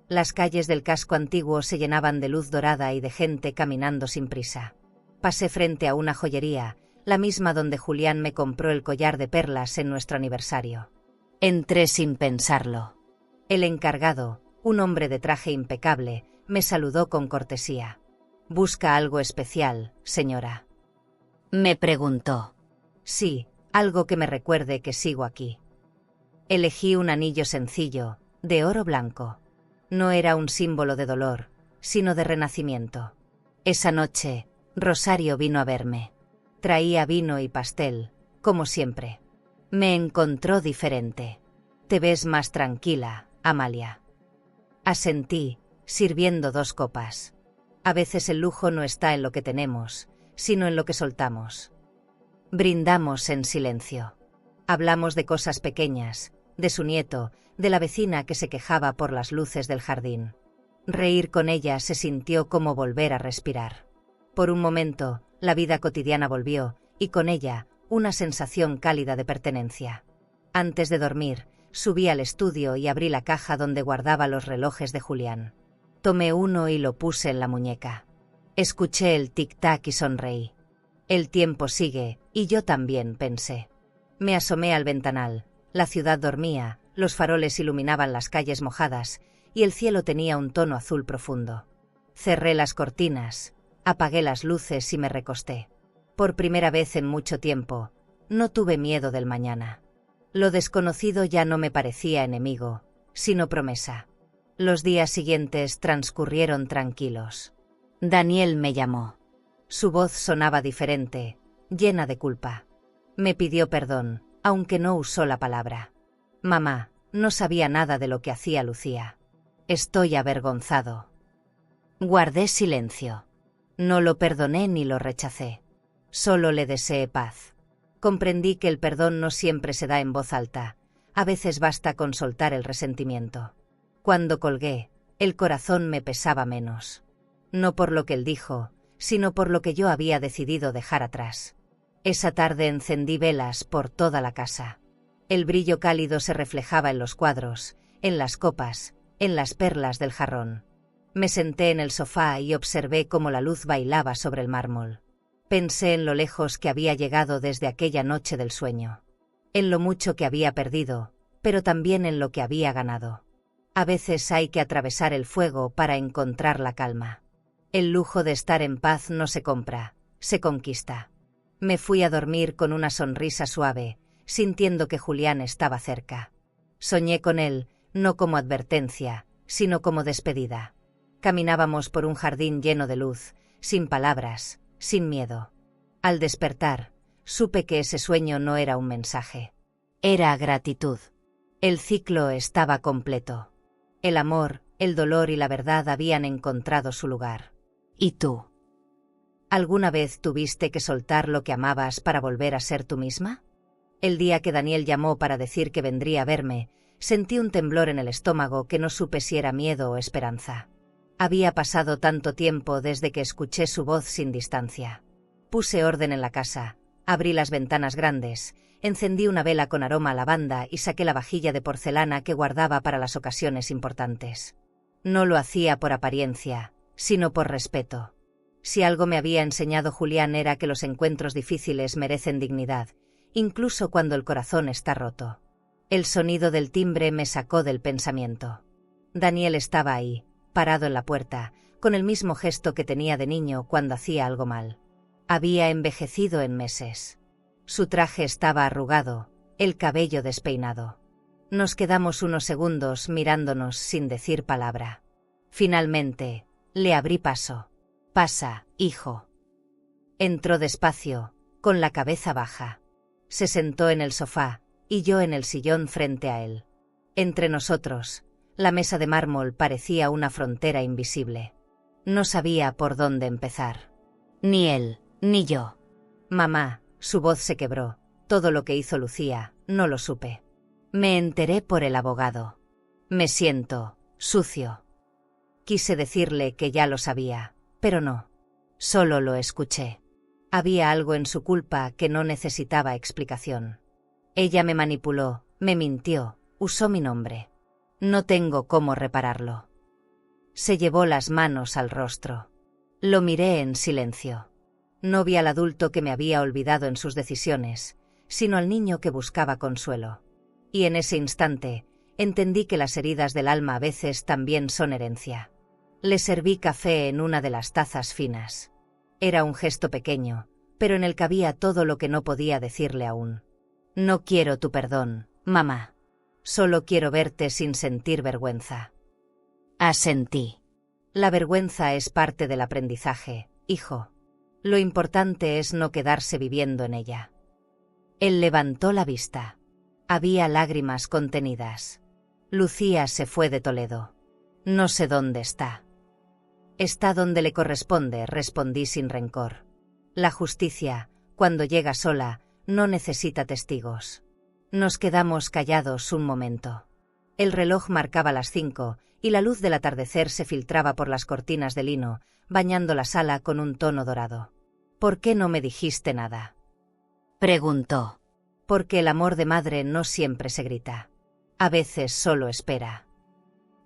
Las calles del casco antiguo se llenaban de luz dorada y de gente caminando sin prisa. Pasé frente a una joyería, la misma donde Julián me compró el collar de perlas en nuestro aniversario. Entré sin pensarlo. El encargado, un hombre de traje impecable, me saludó con cortesía. «¿Busca algo especial, señora?», me preguntó. «Sí, algo que me recuerde que sigo aquí». Elegí un anillo sencillo, de oro blanco. No era un símbolo de dolor, sino de renacimiento. Esa noche, Rosario vino a verme. Traía vino y pastel, como siempre. Me encontró diferente. «Te ves más tranquila, Amalia». Asentí, sirviendo 2 copas. A veces el lujo no está en lo que tenemos, sino en lo que soltamos. Brindamos en silencio. Hablamos de cosas pequeñas, de su nieto, de la vecina que se quejaba por las luces del jardín. Reír con ella se sintió como volver a respirar. Por un momento, la vida cotidiana volvió, y con ella, una sensación cálida de pertenencia. Antes de dormir, subí al estudio y abrí la caja donde guardaba los relojes de Julián. Tomé uno y lo puse en la muñeca. Escuché el tic-tac y sonreí. El tiempo sigue, y yo también, pensé. Me asomé al ventanal. La ciudad dormía, los faroles iluminaban las calles mojadas, y el cielo tenía un tono azul profundo. Cerré las cortinas, apagué las luces y me recosté. Por primera vez en mucho tiempo, no tuve miedo del mañana. Lo desconocido ya no me parecía enemigo, sino promesa. Los días siguientes transcurrieron tranquilos. Daniel me llamó. Su voz sonaba diferente, llena de culpa. Me pidió perdón, aunque no usó la palabra. «Mamá, no sabía nada de lo que hacía Lucía. Estoy avergonzado». Guardé silencio. No lo perdoné ni lo rechacé. Solo le deseé paz. Comprendí que el perdón no siempre se da en voz alta. A veces basta con soltar el resentimiento. Cuando colgué, el corazón me pesaba menos. No por lo que él dijo, sino por lo que yo había decidido dejar atrás. Esa tarde encendí velas por toda la casa. El brillo cálido se reflejaba en los cuadros, en las copas, en las perlas del jarrón. Me senté en el sofá y observé cómo la luz bailaba sobre el mármol. Pensé en lo lejos que había llegado desde aquella noche del sueño. En lo mucho que había perdido, pero también en lo que había ganado. A veces hay que atravesar el fuego para encontrar la calma. El lujo de estar en paz no se compra, se conquista. Me fui a dormir con una sonrisa suave, sintiendo que Julián estaba cerca. Soñé con él, no como advertencia, sino como despedida. Caminábamos por un jardín lleno de luz, sin palabras, sin miedo. Al despertar, supe que ese sueño no era un mensaje. Era gratitud. El ciclo estaba completo. El amor, el dolor y la verdad habían encontrado su lugar. ¿Y tú? ¿Alguna vez tuviste que soltar lo que amabas para volver a ser tú misma? El día que Daniel llamó para decir que vendría a verme, sentí un temblor en el estómago que no supe si era miedo o esperanza. Había pasado tanto tiempo desde que escuché su voz sin distancia. Puse orden en la casa, abrí las ventanas grandes, encendí una vela con aroma a lavanda y saqué la vajilla de porcelana que guardaba para las ocasiones importantes. No lo hacía por apariencia, sino por respeto. Si algo me había enseñado Julián era que los encuentros difíciles merecen dignidad, incluso cuando el corazón está roto. El sonido del timbre me sacó del pensamiento. Daniel estaba ahí, parado en la puerta, con el mismo gesto que tenía de niño cuando hacía algo mal. Había envejecido en meses. Su traje estaba arrugado, el cabello despeinado. Nos quedamos unos segundos mirándonos sin decir palabra. Finalmente, le abrí paso. «Pasa, hijo». Entró despacio, con la cabeza baja. Se sentó en el sofá, y yo en el sillón frente a él. Entre nosotros, la mesa de mármol parecía una frontera invisible. No sabía por dónde empezar. Ni él, ni yo. «Mamá», su voz se quebró. «Todo lo que hizo Lucía, no lo supe. Me enteré por el abogado. Me siento sucio». Quise decirle que ya lo sabía, pero no. Solo lo escuché. Había algo en su culpa que no necesitaba explicación. Ella me manipuló, me mintió, usó mi nombre. No tengo cómo repararlo. Se llevó las manos al rostro. Lo miré en silencio. No vi al adulto que me había olvidado en sus decisiones, sino al niño que buscaba consuelo. Y en ese instante, entendí que las heridas del alma a veces también son herencia. Le serví café en una de las tazas finas. Era un gesto pequeño, pero en él cabía todo lo que no podía decirle aún. «No quiero tu perdón, mamá. Solo quiero verte sin sentir vergüenza». Asentí. La vergüenza es parte del aprendizaje, hijo. Lo importante es no quedarse viviendo en ella. Él levantó la vista. Había lágrimas contenidas. Lucía se fue de Toledo. No sé dónde está. Está donde le corresponde, respondí sin rencor. La justicia, cuando llega sola, no necesita testigos. Nos quedamos callados un momento. El reloj marcaba las 5, y la luz del atardecer se filtraba por las cortinas de lino, bañando la sala con un tono dorado. «¿Por qué no me dijiste nada?», preguntó. «Porque el amor de madre no siempre se grita. A veces solo espera».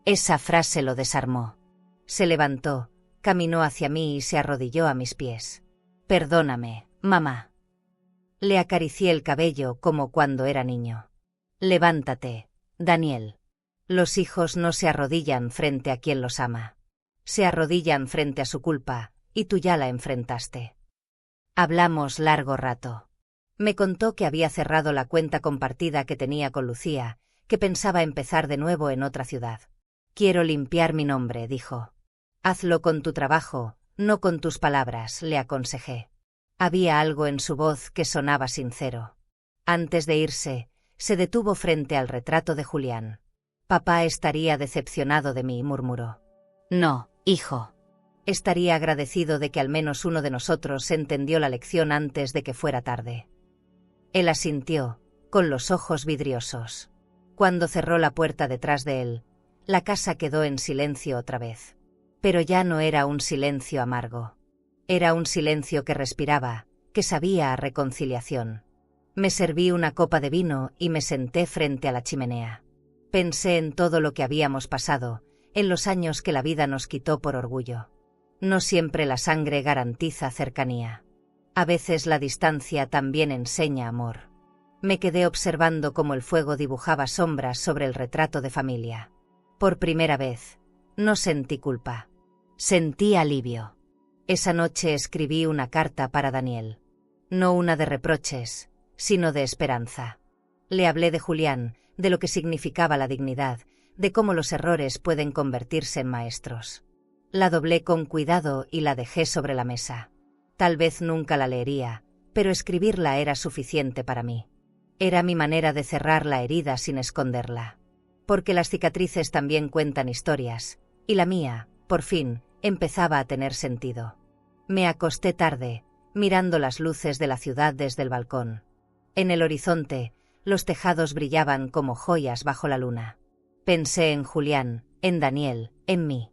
Esa frase lo desarmó. Se levantó, caminó hacia mí y se arrodilló a mis pies. «Perdóname, mamá». Le acaricié el cabello como cuando era niño. «Levántate, Daniel. Los hijos no se arrodillan frente a quien los ama. Se arrodillan frente a su culpa, y tú ya la enfrentaste». Hablamos largo rato. Me contó que había cerrado la cuenta compartida que tenía con Lucía, que pensaba empezar de nuevo en otra ciudad. «Quiero limpiar mi nombre», dijo. «Hazlo con tu trabajo, no con tus palabras», le aconsejé. Había algo en su voz que sonaba sincero. Antes de irse, se detuvo frente al retrato de Julián. «Papá estaría decepcionado de mí», murmuró. «No, hijo. Estaría agradecido de que al menos uno de nosotros entendió la lección antes de que fuera tarde». Él asintió, con los ojos vidriosos. Cuando cerró la puerta detrás de él, la casa quedó en silencio otra vez. Pero ya no era un silencio amargo. Era un silencio que respiraba, que sabía a reconciliación. Me serví una copa de vino y me senté frente a la chimenea. Pensé en todo lo que habíamos pasado, en los años que la vida nos quitó por orgullo. No siempre la sangre garantiza cercanía. A veces la distancia también enseña amor. Me quedé observando cómo el fuego dibujaba sombras sobre el retrato de familia. Por primera vez, no sentí culpa. Sentí alivio. Esa noche escribí una carta para Daniel. No una de reproches, sino de esperanza. Le hablé de Julián, de lo que significaba la dignidad, de cómo los errores pueden convertirse en maestros. La doblé con cuidado y la dejé sobre la mesa. Tal vez nunca la leería, pero escribirla era suficiente para mí. Era mi manera de cerrar la herida sin esconderla. Porque las cicatrices también cuentan historias, y la mía, por fin, empezaba a tener sentido. Me acosté tarde, mirando las luces de la ciudad desde el balcón. En el horizonte, los tejados brillaban como joyas bajo la luna. Pensé en Julián, en Daniel, en mí.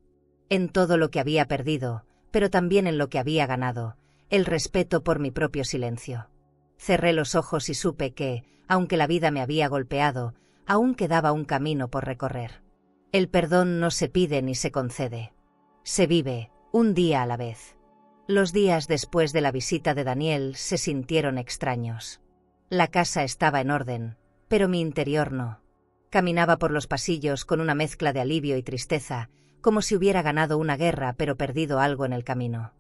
En todo lo que había perdido, pero también en lo que había ganado, el respeto por mi propio silencio. Cerré los ojos y supe que, aunque la vida me había golpeado, aún quedaba un camino por recorrer. El perdón no se pide ni se concede. Se vive, un día a la vez. Los días después de la visita de Daniel se sintieron extraños. La casa estaba en orden, pero mi interior no. Caminaba por los pasillos con una mezcla de alivio y tristeza, como si hubiera ganado una guerra pero perdido algo en el camino.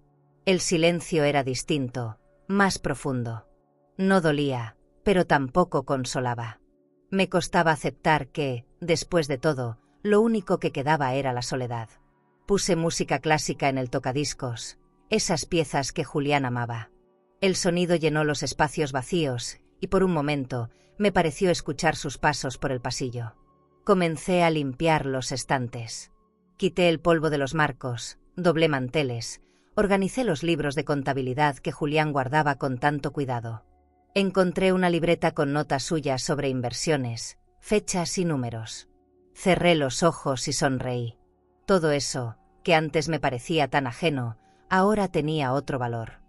El silencio era distinto, más profundo. No dolía, pero tampoco consolaba. Me costaba aceptar que, después de todo, lo único que quedaba era la soledad. Puse música clásica en el tocadiscos, esas piezas que Julián amaba. El sonido llenó los espacios vacíos, y por un momento, me pareció escuchar sus pasos por el pasillo. Comencé a limpiar los estantes. Quité el polvo de los marcos, doblé manteles, organicé los libros de contabilidad que Julián guardaba con tanto cuidado. Encontré una libreta con notas suyas sobre inversiones, fechas y números. Cerré los ojos y sonreí. Todo eso, que antes me parecía tan ajeno, ahora tenía otro valor.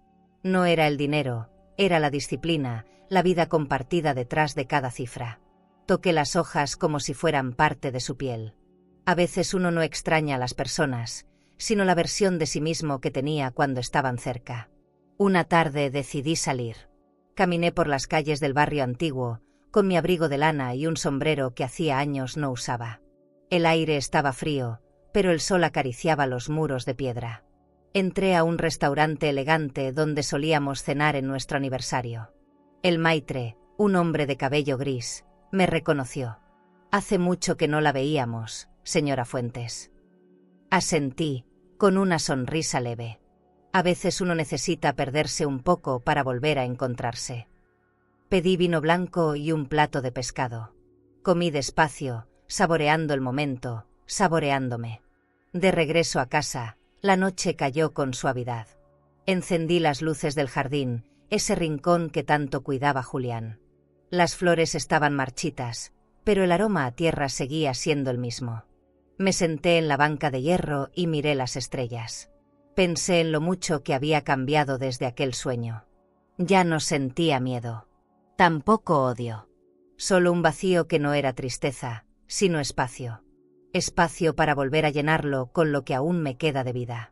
No era el dinero, era la disciplina, la vida compartida detrás de cada cifra. Toqué las hojas como si fueran parte de su piel. A veces uno no extraña a las personas, sino la versión de sí mismo que tenía cuando estaban cerca. Una tarde decidí salir. Caminé por las calles del barrio antiguo, con mi abrigo de lana y un sombrero que hacía años no usaba. El aire estaba frío, pero el sol acariciaba los muros de piedra. Entré a un restaurante elegante donde solíamos cenar en nuestro aniversario. El maitre, un hombre de cabello gris, me reconoció. «Hace mucho que no la veíamos, señora Fuentes». Asentí, con una sonrisa leve. A veces uno necesita perderse un poco para volver a encontrarse. Pedí vino blanco y un plato de pescado. Comí despacio, saboreando el momento, saboreándome. De regreso a casa, la noche cayó con suavidad. Encendí las luces del jardín, ese rincón que tanto cuidaba Julián. Las flores estaban marchitas, pero el aroma a tierra seguía siendo el mismo. Me senté en la banca de hierro y miré las estrellas. Pensé en lo mucho que había cambiado desde aquel sueño. Ya no sentía miedo. Tampoco odio. Solo un vacío que no era tristeza, sino espacio. Espacio para volver a llenarlo con lo que aún me queda de vida.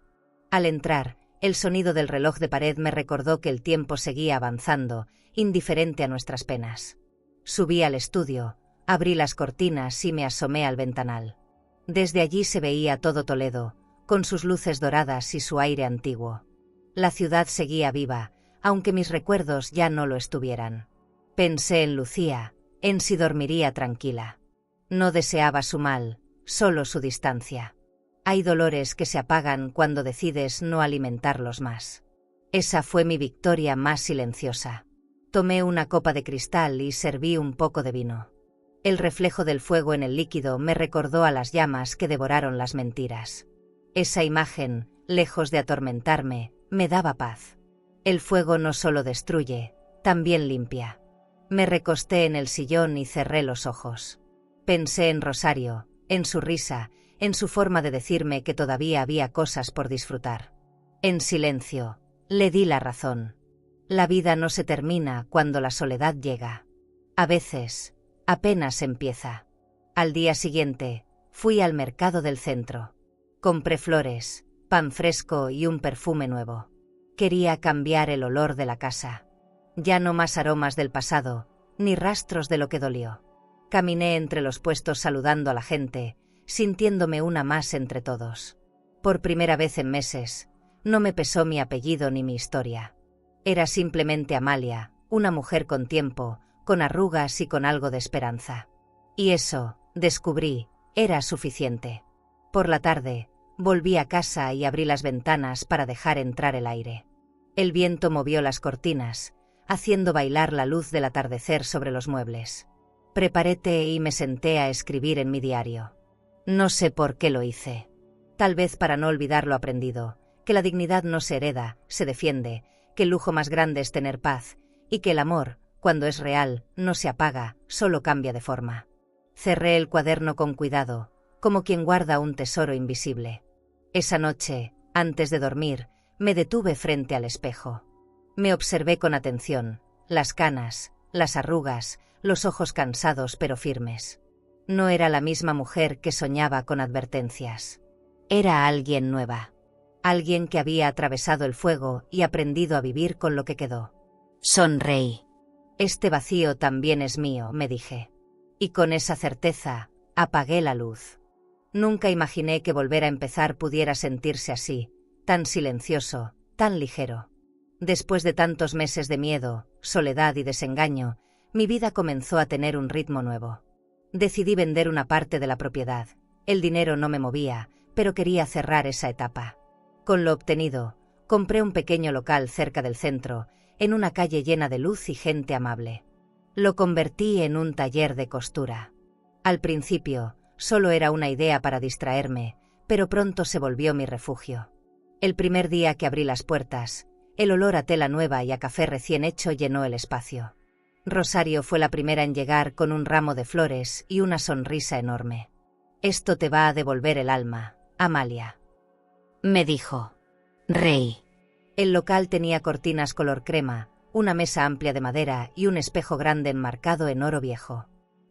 Al entrar, el sonido del reloj de pared me recordó que el tiempo seguía avanzando, indiferente a nuestras penas. Subí al estudio, abrí las cortinas y me asomé al ventanal. Desde allí se veía todo Toledo, con sus luces doradas y su aire antiguo. La ciudad seguía viva, aunque mis recuerdos ya no lo estuvieran. Pensé en Lucía, en si dormiría tranquila. No deseaba su mal, solo su distancia. Hay dolores que se apagan cuando decides no alimentarlos más. Esa fue mi victoria más silenciosa. Tomé una copa de cristal y serví un poco de vino. El reflejo del fuego en el líquido me recordó a las llamas que devoraron las mentiras. Esa imagen, lejos de atormentarme, me daba paz. El fuego no solo destruye, también limpia. Me recosté en el sillón y cerré los ojos. Pensé en Rosario, en su risa, en su forma de decirme que todavía había cosas por disfrutar. En silencio, le di la razón. La vida no se termina cuando la soledad llega. A veces, apenas empieza. Al día siguiente, fui al mercado del centro. Compré flores, pan fresco y un perfume nuevo. Quería cambiar el olor de la casa. Ya no más aromas del pasado, ni rastros de lo que dolió. Caminé entre los puestos saludando a la gente, sintiéndome una más entre todos. Por primera vez en meses, no me pesó mi apellido ni mi historia. Era simplemente Amalia, una mujer con tiempo, con arrugas y con algo de esperanza. Y eso, descubrí, era suficiente. Por la tarde, volví a casa y abrí las ventanas para dejar entrar el aire. El viento movió las cortinas, haciendo bailar la luz del atardecer sobre los muebles. Preparé té y me senté a escribir en mi diario. No sé por qué lo hice. Tal vez para no olvidar lo aprendido, que la dignidad no se hereda, se defiende, que el lujo más grande es tener paz, y que el amor, cuando es real, no se apaga, solo cambia de forma. Cerré el cuaderno con cuidado, como quien guarda un tesoro invisible. Esa noche, antes de dormir, me detuve frente al espejo. Me observé con atención, las canas, las arrugas, los ojos cansados pero firmes. No era la misma mujer que soñaba con advertencias. Era alguien nueva. Alguien que había atravesado el fuego y aprendido a vivir con lo que quedó. Sonreí. Este vacío también es mío, me dije. Y con esa certeza, apagué la luz. Nunca imaginé que volver a empezar pudiera sentirse así, tan silencioso, tan ligero. Después de tantos meses de miedo, soledad y desengaño, mi vida comenzó a tener un ritmo nuevo. Decidí vender una parte de la propiedad. El dinero no me movía, pero quería cerrar esa etapa. Con lo obtenido, compré un pequeño local cerca del centro, en una calle llena de luz y gente amable. Lo convertí en un taller de costura. Al principio, solo era una idea para distraerme, pero pronto se volvió mi refugio. El primer día que abrí las puertas, el olor a tela nueva y a café recién hecho llenó el espacio. Rosario fue la primera en llegar con un ramo de flores y una sonrisa enorme. «Esto te va a devolver el alma, Amalia», me dijo. Reí. El local tenía cortinas color crema, una mesa amplia de madera y un espejo grande enmarcado en oro viejo.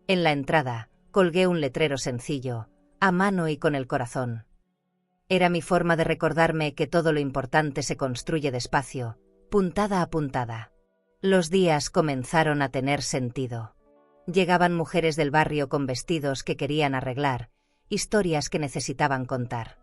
En la entrada, colgué un letrero sencillo, a mano y con el corazón. Era mi forma de recordarme que todo lo importante se construye despacio, puntada a puntada. Los días comenzaron a tener sentido. Llegaban mujeres del barrio con vestidos que querían arreglar, historias que necesitaban contar.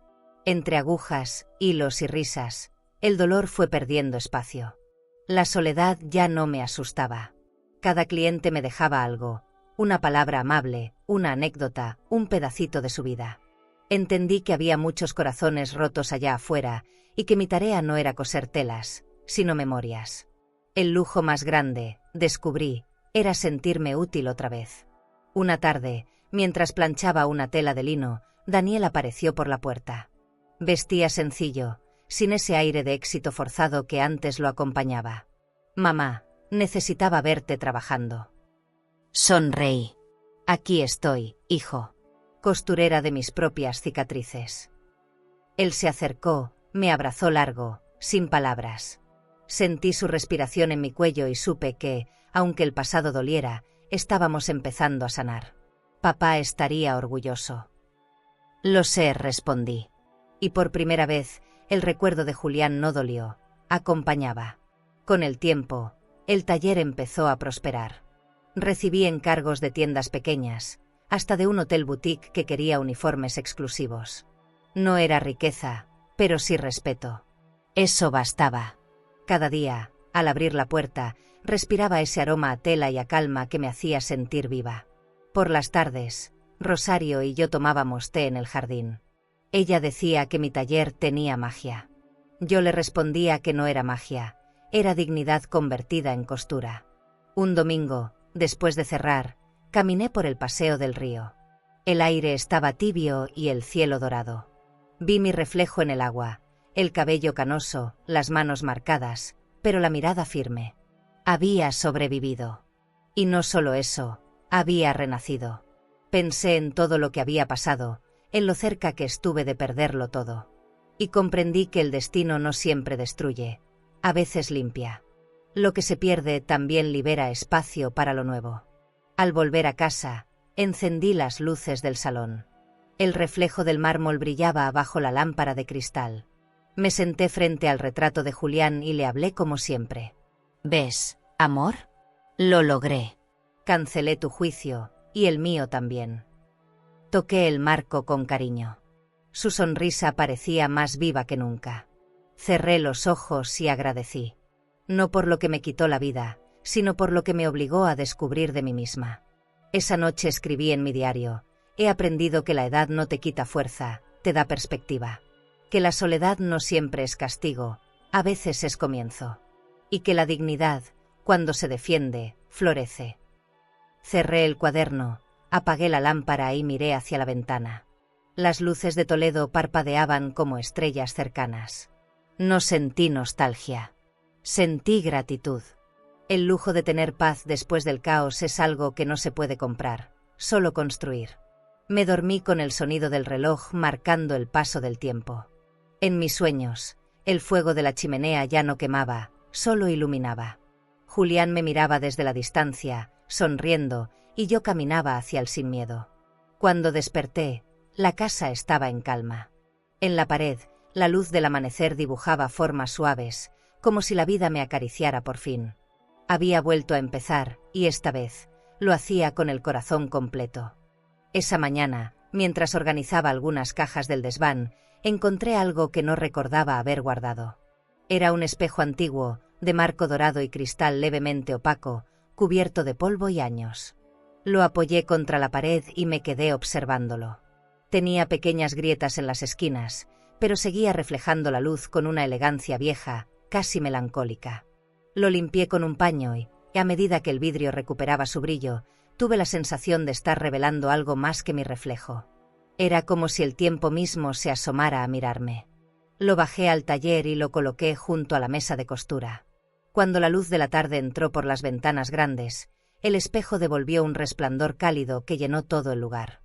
Entre agujas, hilos y risas, el dolor fue perdiendo espacio. La soledad ya no me asustaba. Cada cliente me dejaba algo, una palabra amable, una anécdota, un pedacito de su vida. Entendí que había muchos corazones rotos allá afuera y que mi tarea no era coser telas, sino memorias. El lujo más grande, descubrí, era sentirme útil otra vez. Una tarde, mientras planchaba una tela de lino, Daniel apareció por la puerta. Vestía sencillo, sin ese aire de éxito forzado que antes lo acompañaba. «Mamá, necesitaba verte trabajando». Sonreí. «Aquí estoy, hijo. Costurera de mis propias cicatrices». Él se acercó, me abrazó largo, sin palabras. Sentí su respiración en mi cuello y supe que, aunque el pasado doliera, estábamos empezando a sanar. Papá estaría orgulloso. «Lo sé», respondí. Y por primera vez, el recuerdo de Julián no dolió, acompañaba. Con el tiempo, el taller empezó a prosperar. Recibí encargos de tiendas pequeñas, hasta de un hotel boutique que quería uniformes exclusivos. No era riqueza, pero sí respeto. Eso bastaba. Cada día, al abrir la puerta, respiraba ese aroma a tela y a calma que me hacía sentir viva. Por las tardes, Rosario y yo tomábamos té en el jardín. Ella decía que mi taller tenía magia. Yo le respondía que no era magia, era dignidad convertida en costura. Un domingo, después de cerrar, caminé por el paseo del río. El aire estaba tibio y el cielo dorado. Vi mi reflejo en el agua, el cabello canoso, las manos marcadas, pero la mirada firme. Había sobrevivido. Y no solo eso, había renacido. Pensé en todo lo que había pasado, en lo cerca que estuve de perderlo todo. Y comprendí que el destino no siempre destruye, a veces limpia. Lo que se pierde también libera espacio para lo nuevo. Al volver a casa, encendí las luces del salón. El reflejo del mármol brillaba bajo la lámpara de cristal. Me senté frente al retrato de Julián y le hablé como siempre. «¿Ves, amor? Lo logré. Cancelé tu juicio, y el mío también. Toqué el marco con cariño. Su sonrisa parecía más viva que nunca. Cerré los ojos y agradecí. No por lo que me quitó la vida, sino por lo que me obligó a descubrir de mí misma. Esa noche escribí en mi diario: he aprendido que la edad no te quita fuerza, te da perspectiva. Que la soledad no siempre es castigo, a veces es comienzo. Y que la dignidad, cuando se defiende, florece. Cerré el cuaderno, apagué la lámpara y miré hacia la ventana. Las luces de Toledo parpadeaban como estrellas cercanas. No sentí nostalgia. Sentí gratitud. El lujo de tener paz después del caos es algo que no se puede comprar, solo construir. Me dormí con el sonido del reloj marcando el paso del tiempo. En mis sueños, el fuego de la chimenea ya no quemaba, solo iluminaba. Julián me miraba desde la distancia, sonriendo, y yo caminaba hacia él sin miedo. Cuando desperté, la casa estaba en calma. En la pared, la luz del amanecer dibujaba formas suaves, como si la vida me acariciara por fin. Había vuelto a empezar, y esta vez, lo hacía con el corazón completo. Esa mañana, mientras organizaba algunas cajas del desván, encontré algo que no recordaba haber guardado. Era un espejo antiguo, de marco dorado y cristal levemente opaco, cubierto de polvo y años. Lo apoyé contra la pared y me quedé observándolo. Tenía pequeñas grietas en las esquinas, pero seguía reflejando la luz con una elegancia vieja, casi melancólica. Lo limpié con un paño y, a medida que el vidrio recuperaba su brillo, tuve la sensación de estar revelando algo más que mi reflejo. Era como si el tiempo mismo se asomara a mirarme. Lo bajé al taller y lo coloqué junto a la mesa de costura. Cuando la luz de la tarde entró por las ventanas grandes, el espejo devolvió un resplandor cálido que llenó todo el lugar.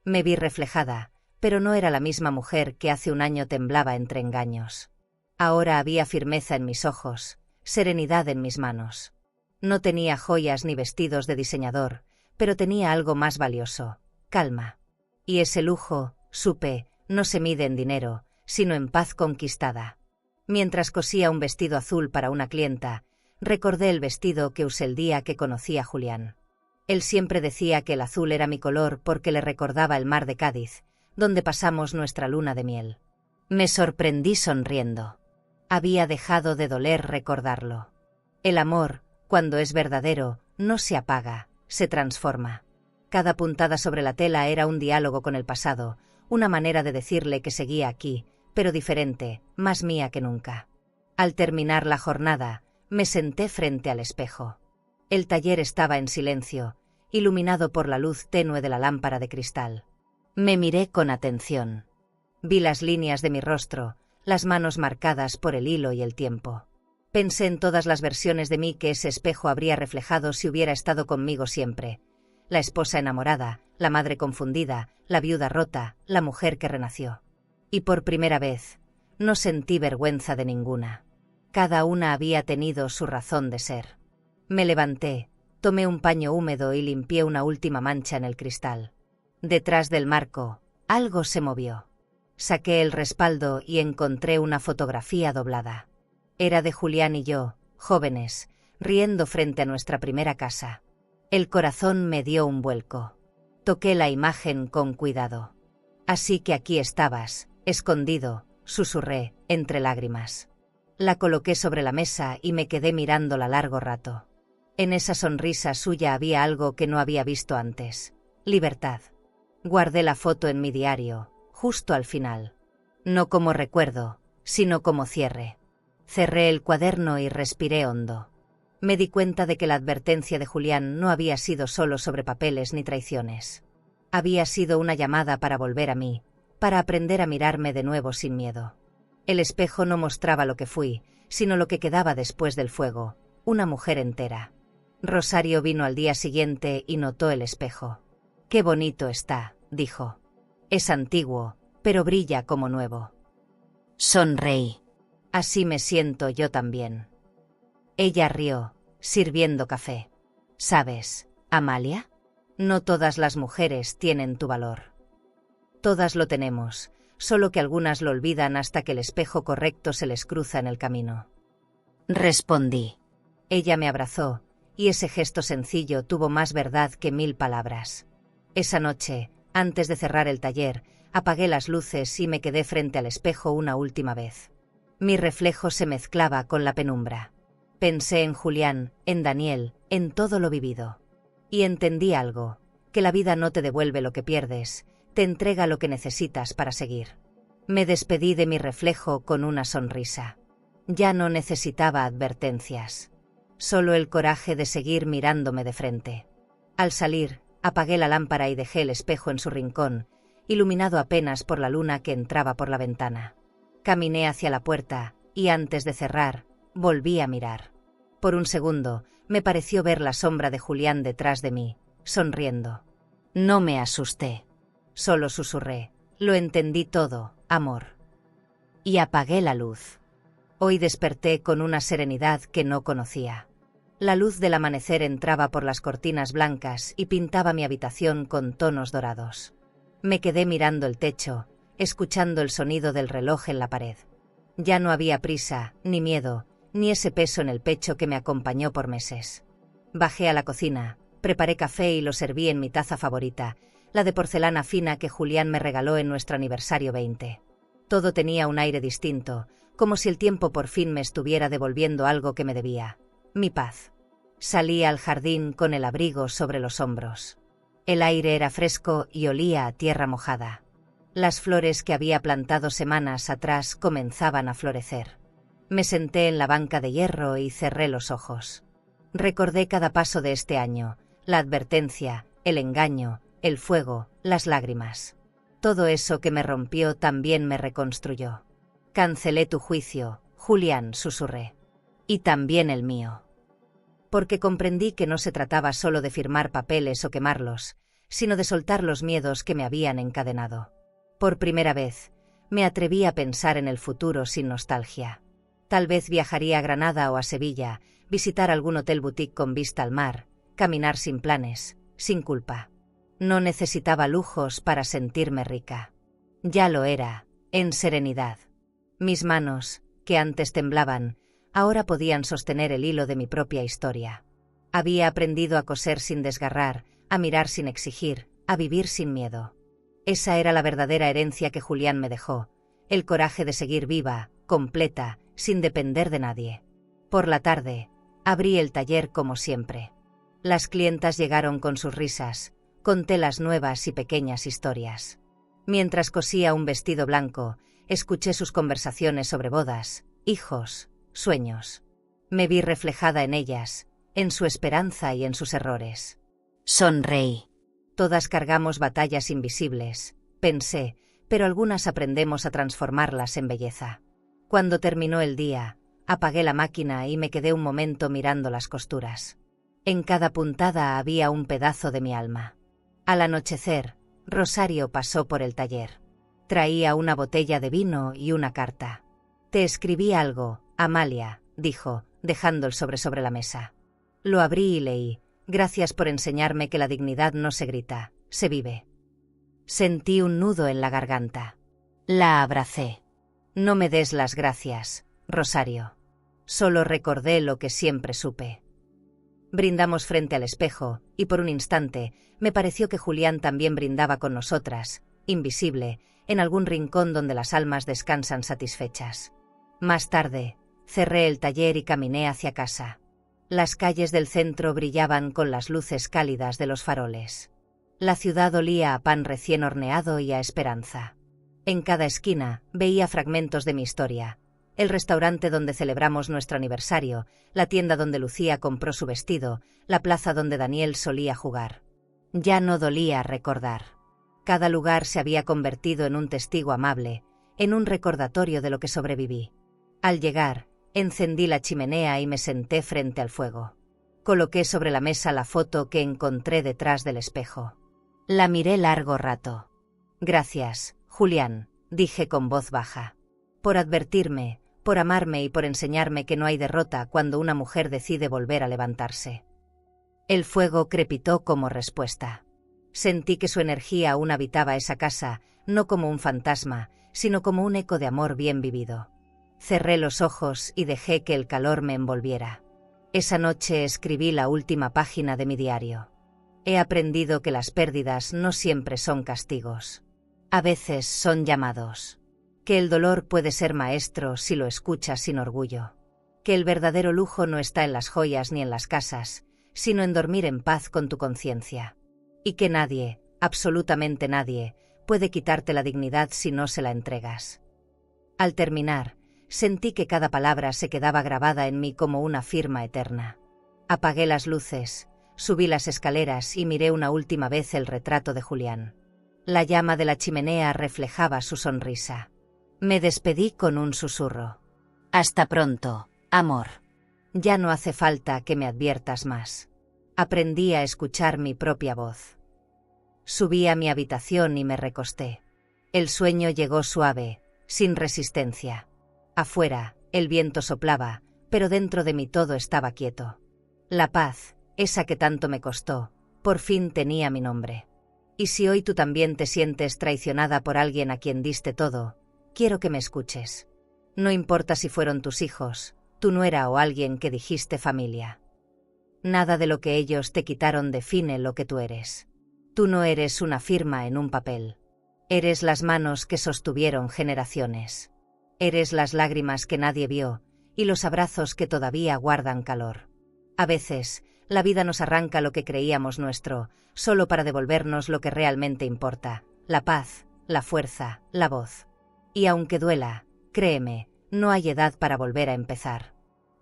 Me vi reflejada, pero no era la misma mujer que hace un año temblaba entre engaños. Ahora había firmeza en mis ojos, serenidad en mis manos. No tenía joyas ni vestidos de diseñador, pero tenía algo más valioso: calma. Y ese lujo, supe, no se mide en dinero, sino en paz conquistada. Mientras cosía un vestido azul para una clienta, recordé el vestido que usé el día que conocí a Julián. Él siempre decía que el azul era mi color porque le recordaba el mar de Cádiz, donde pasamos nuestra luna de miel. Me sorprendí sonriendo. Había dejado de doler recordarlo. El amor, cuando es verdadero, no se apaga, se transforma. Cada puntada sobre la tela era un diálogo con el pasado, una manera de decirle que seguía aquí, pero diferente, más mía que nunca. Al terminar la jornada, me senté frente al espejo. El taller estaba en silencio, iluminado por la luz tenue de la lámpara de cristal. Me miré con atención. Vi las líneas de mi rostro, las manos marcadas por el hilo y el tiempo. Pensé en todas las versiones de mí que ese espejo habría reflejado si hubiera estado conmigo siempre. La esposa enamorada, la madre confundida, la viuda rota, la mujer que renació. Y por primera vez, no sentí vergüenza de ninguna. Cada una había tenido su razón de ser. Me levanté, tomé un paño húmedo y limpié una última mancha en el cristal. Detrás del marco, algo se movió. Saqué el respaldo y encontré una fotografía doblada. Era de Julián y yo, jóvenes, riendo frente a nuestra primera casa. El corazón me dio un vuelco. Toqué la imagen con cuidado. Así que aquí estabas, escondido, susurré, entre lágrimas. La coloqué sobre la mesa y me quedé mirándola largo rato. En esa sonrisa suya había algo que no había visto antes: libertad. Guardé la foto en mi diario, justo al final. No como recuerdo, sino como cierre. Cerré el cuaderno y respiré hondo. Me di cuenta de que la advertencia de Julián no había sido solo sobre papeles ni traiciones. Había sido una llamada para volver a mí, para aprender a mirarme de nuevo sin miedo. El espejo no mostraba lo que fui, sino lo que quedaba después del fuego, una mujer entera. Rosario vino al día siguiente y notó el espejo. «Qué bonito está», dijo. «Es antiguo, pero brilla como nuevo». Sonreí. «Así me siento yo también». Ella rió, sirviendo café. «¿Sabes, Amalia? No todas las mujeres tienen tu valor. Todas lo tenemos, solo que algunas lo olvidan hasta que el espejo correcto se les cruza en el camino». Respondí. Ella me abrazó, y ese gesto sencillo tuvo más verdad que 1000 palabras. Esa noche, Antes de cerrar el taller, apagué las luces y me quedé frente al espejo una última vez. Mi reflejo se mezclaba con la penumbra. Pensé en Julián, en Daniel, en todo lo vivido. Y entendí algo, que la vida no te devuelve lo que pierdes, te entrega lo que necesitas para seguir. Me despedí de mi reflejo con una sonrisa. Ya no necesitaba advertencias. Solo el coraje de seguir mirándome de frente. Al salir, apagué la lámpara y dejé el espejo en su rincón, iluminado apenas por la luna que entraba por la ventana. Caminé hacia la puerta, y antes de cerrar, volví a mirar. Por un segundo, me pareció ver la sombra de Julián detrás de mí, sonriendo. No me asusté. Solo susurré. Lo entendí todo, amor. Y apagué la luz. Hoy desperté con una serenidad que no conocía. La luz del amanecer entraba por las cortinas blancas y pintaba mi habitación con tonos dorados. Me quedé mirando el techo, escuchando el sonido del reloj en la pared. Ya no había prisa, ni miedo, ni ese peso en el pecho que me acompañó por meses. Bajé a la cocina, preparé café y lo serví en mi taza favorita, la de porcelana fina que Julián me regaló en nuestro aniversario 20. Todo tenía un aire distinto, como si el tiempo por fin me estuviera devolviendo algo que me debía. Mi paz. Salí al jardín con el abrigo sobre los hombros. El aire era fresco y olía a tierra mojada. Las flores que había plantado semanas atrás comenzaban a florecer. Me senté en la banca de hierro y cerré los ojos. Recordé cada paso de este año, la advertencia, el engaño, el fuego, las lágrimas. Todo eso que me rompió también me reconstruyó. Cancelé tu juicio, Julián, susurré. Y también el mío. Porque comprendí que no se trataba solo de firmar papeles o quemarlos, sino de soltar los miedos que me habían encadenado. Por primera vez, me atreví a pensar en el futuro sin nostalgia. Tal vez viajaría a Granada o a Sevilla, visitar algún hotel boutique con vista al mar, caminar sin planes, sin culpa. No necesitaba lujos para sentirme rica. Ya lo era, en serenidad. Mis manos, que antes temblaban, ahora podían sostener el hilo de mi propia historia. Había aprendido a coser sin desgarrar, a mirar sin exigir, a vivir sin miedo. Esa era la verdadera herencia que Julián me dejó, el coraje de seguir viva, completa, sin depender de nadie. Por la tarde, abrí el taller como siempre. Las clientas llegaron con sus risas, con telas nuevas y pequeñas historias. Mientras cosía un vestido blanco, escuché sus conversaciones sobre bodas, hijos, sueños. Me vi reflejada en ellas, en su esperanza y en sus errores. Sonreí. Todas cargamos batallas invisibles, pensé, pero algunas aprendemos a transformarlas en belleza. Cuando terminó el día, apagué la máquina y me quedé un momento mirando las costuras. En cada puntada había un pedazo de mi alma. Al anochecer, Rosario pasó por el taller. Traía una botella de vino y una carta. Te escribí algo, Amalia, dijo, dejando el sobre la mesa. Lo abrí y leí. Gracias por enseñarme que la dignidad no se grita, se vive. Sentí un nudo en la garganta. La abracé. No me des las gracias, Rosario. Solo recordé lo que siempre supe. Brindamos frente al espejo, y por un instante, me pareció que Julián también brindaba con nosotras, invisible, en algún rincón donde las almas descansan satisfechas. Más tarde, cerré el taller y caminé hacia casa. Las calles del centro brillaban con las luces cálidas de los faroles. La ciudad olía a pan recién horneado y a esperanza. En cada esquina veía fragmentos de mi historia. El restaurante donde celebramos nuestro aniversario, la tienda donde Lucía compró su vestido, la plaza donde Daniel solía jugar. Ya no dolía recordar. Cada lugar se había convertido en un testigo amable, en un recordatorio de lo que sobreviví. Al llegar, encendí la chimenea y me senté frente al fuego. Coloqué sobre la mesa la foto que encontré detrás del espejo. La miré largo rato. Gracias, Julián, dije con voz baja. Por advertirme, por amarme y por enseñarme que no hay derrota cuando una mujer decide volver a levantarse. El fuego crepitó como respuesta. Sentí que su energía aún habitaba esa casa, no como un fantasma, sino como un eco de amor bien vivido. Cerré los ojos y dejé que el calor me envolviera. Esa noche escribí la última página de mi diario. He aprendido que las pérdidas no siempre son castigos. A veces son llamados. Que el dolor puede ser maestro si lo escuchas sin orgullo. Que el verdadero lujo no está en las joyas ni en las casas, sino en dormir en paz con tu conciencia. Y que nadie, absolutamente nadie, puede quitarte la dignidad si no se la entregas. Al terminar, sentí que cada palabra se quedaba grabada en mí como una firma eterna. Apagué las luces, subí las escaleras y miré una última vez el retrato de Julián. La llama de la chimenea reflejaba su sonrisa. Me despedí con un susurro. Hasta pronto, amor. Ya no hace falta que me adviertas más. Aprendí a escuchar mi propia voz. Subí a mi habitación y me recosté. El sueño llegó suave, sin resistencia. Afuera, el viento soplaba, pero dentro de mí todo estaba quieto. La paz, esa que tanto me costó, por fin tenía mi nombre. Y si hoy tú también te sientes traicionada por alguien a quien diste todo, quiero que me escuches. No importa si fueron tus hijos, tu nuera o alguien que dijiste familia. Nada de lo que ellos te quitaron define lo que tú eres. Tú no eres una firma en un papel. Eres las manos que sostuvieron generaciones. Eres las lágrimas que nadie vio y los abrazos que todavía guardan calor. A veces, la vida nos arranca lo que creíamos nuestro, solo para devolvernos lo que realmente importa: la paz, la fuerza, la voz. Y aunque duela, créeme, no hay edad para volver a empezar.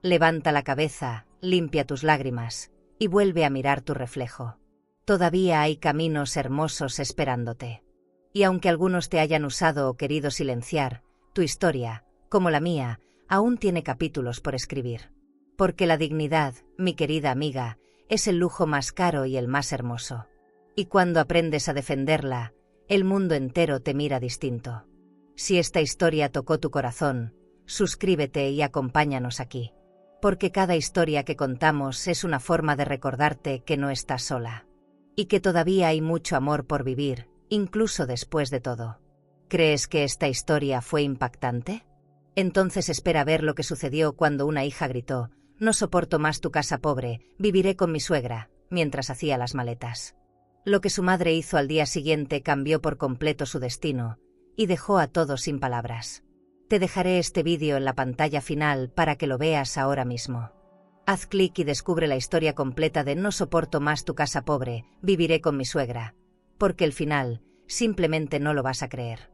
Levanta la cabeza, limpia tus lágrimas y vuelve a mirar tu reflejo. Todavía hay caminos hermosos esperándote. Y aunque algunos te hayan usado o querido silenciar, tu historia, como la mía, aún tiene capítulos por escribir. Porque la dignidad, mi querida amiga, es el lujo más caro y el más hermoso. Y cuando aprendes a defenderla, el mundo entero te mira distinto. Si esta historia tocó tu corazón, suscríbete y acompáñanos aquí. Porque cada historia que contamos es una forma de recordarte que no estás sola. Y que todavía hay mucho amor por vivir, incluso después de todo. ¿Crees que esta historia fue impactante? Entonces espera ver lo que sucedió cuando una hija gritó: «No soporto más tu casa pobre, viviré con mi suegra», mientras hacía las maletas. Lo que su madre hizo al día siguiente cambió por completo su destino, y dejó a todos sin palabras. Te dejaré este vídeo en la pantalla final para que lo veas ahora mismo. Haz clic y descubre la historia completa de «No soporto más tu casa pobre, viviré con mi suegra», porque el final, simplemente no lo vas a creer.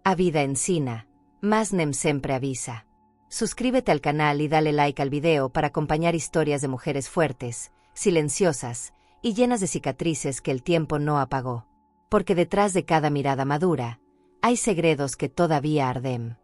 A vida ensina, mas nem sempre avisa. Suscríbete al canal y dale like al video para acompañar historias de mujeres fuertes, silenciosas y llenas de cicatrices que el tiempo no apagó. Porque detrás de cada mirada madura, hay segredos que todavía arden.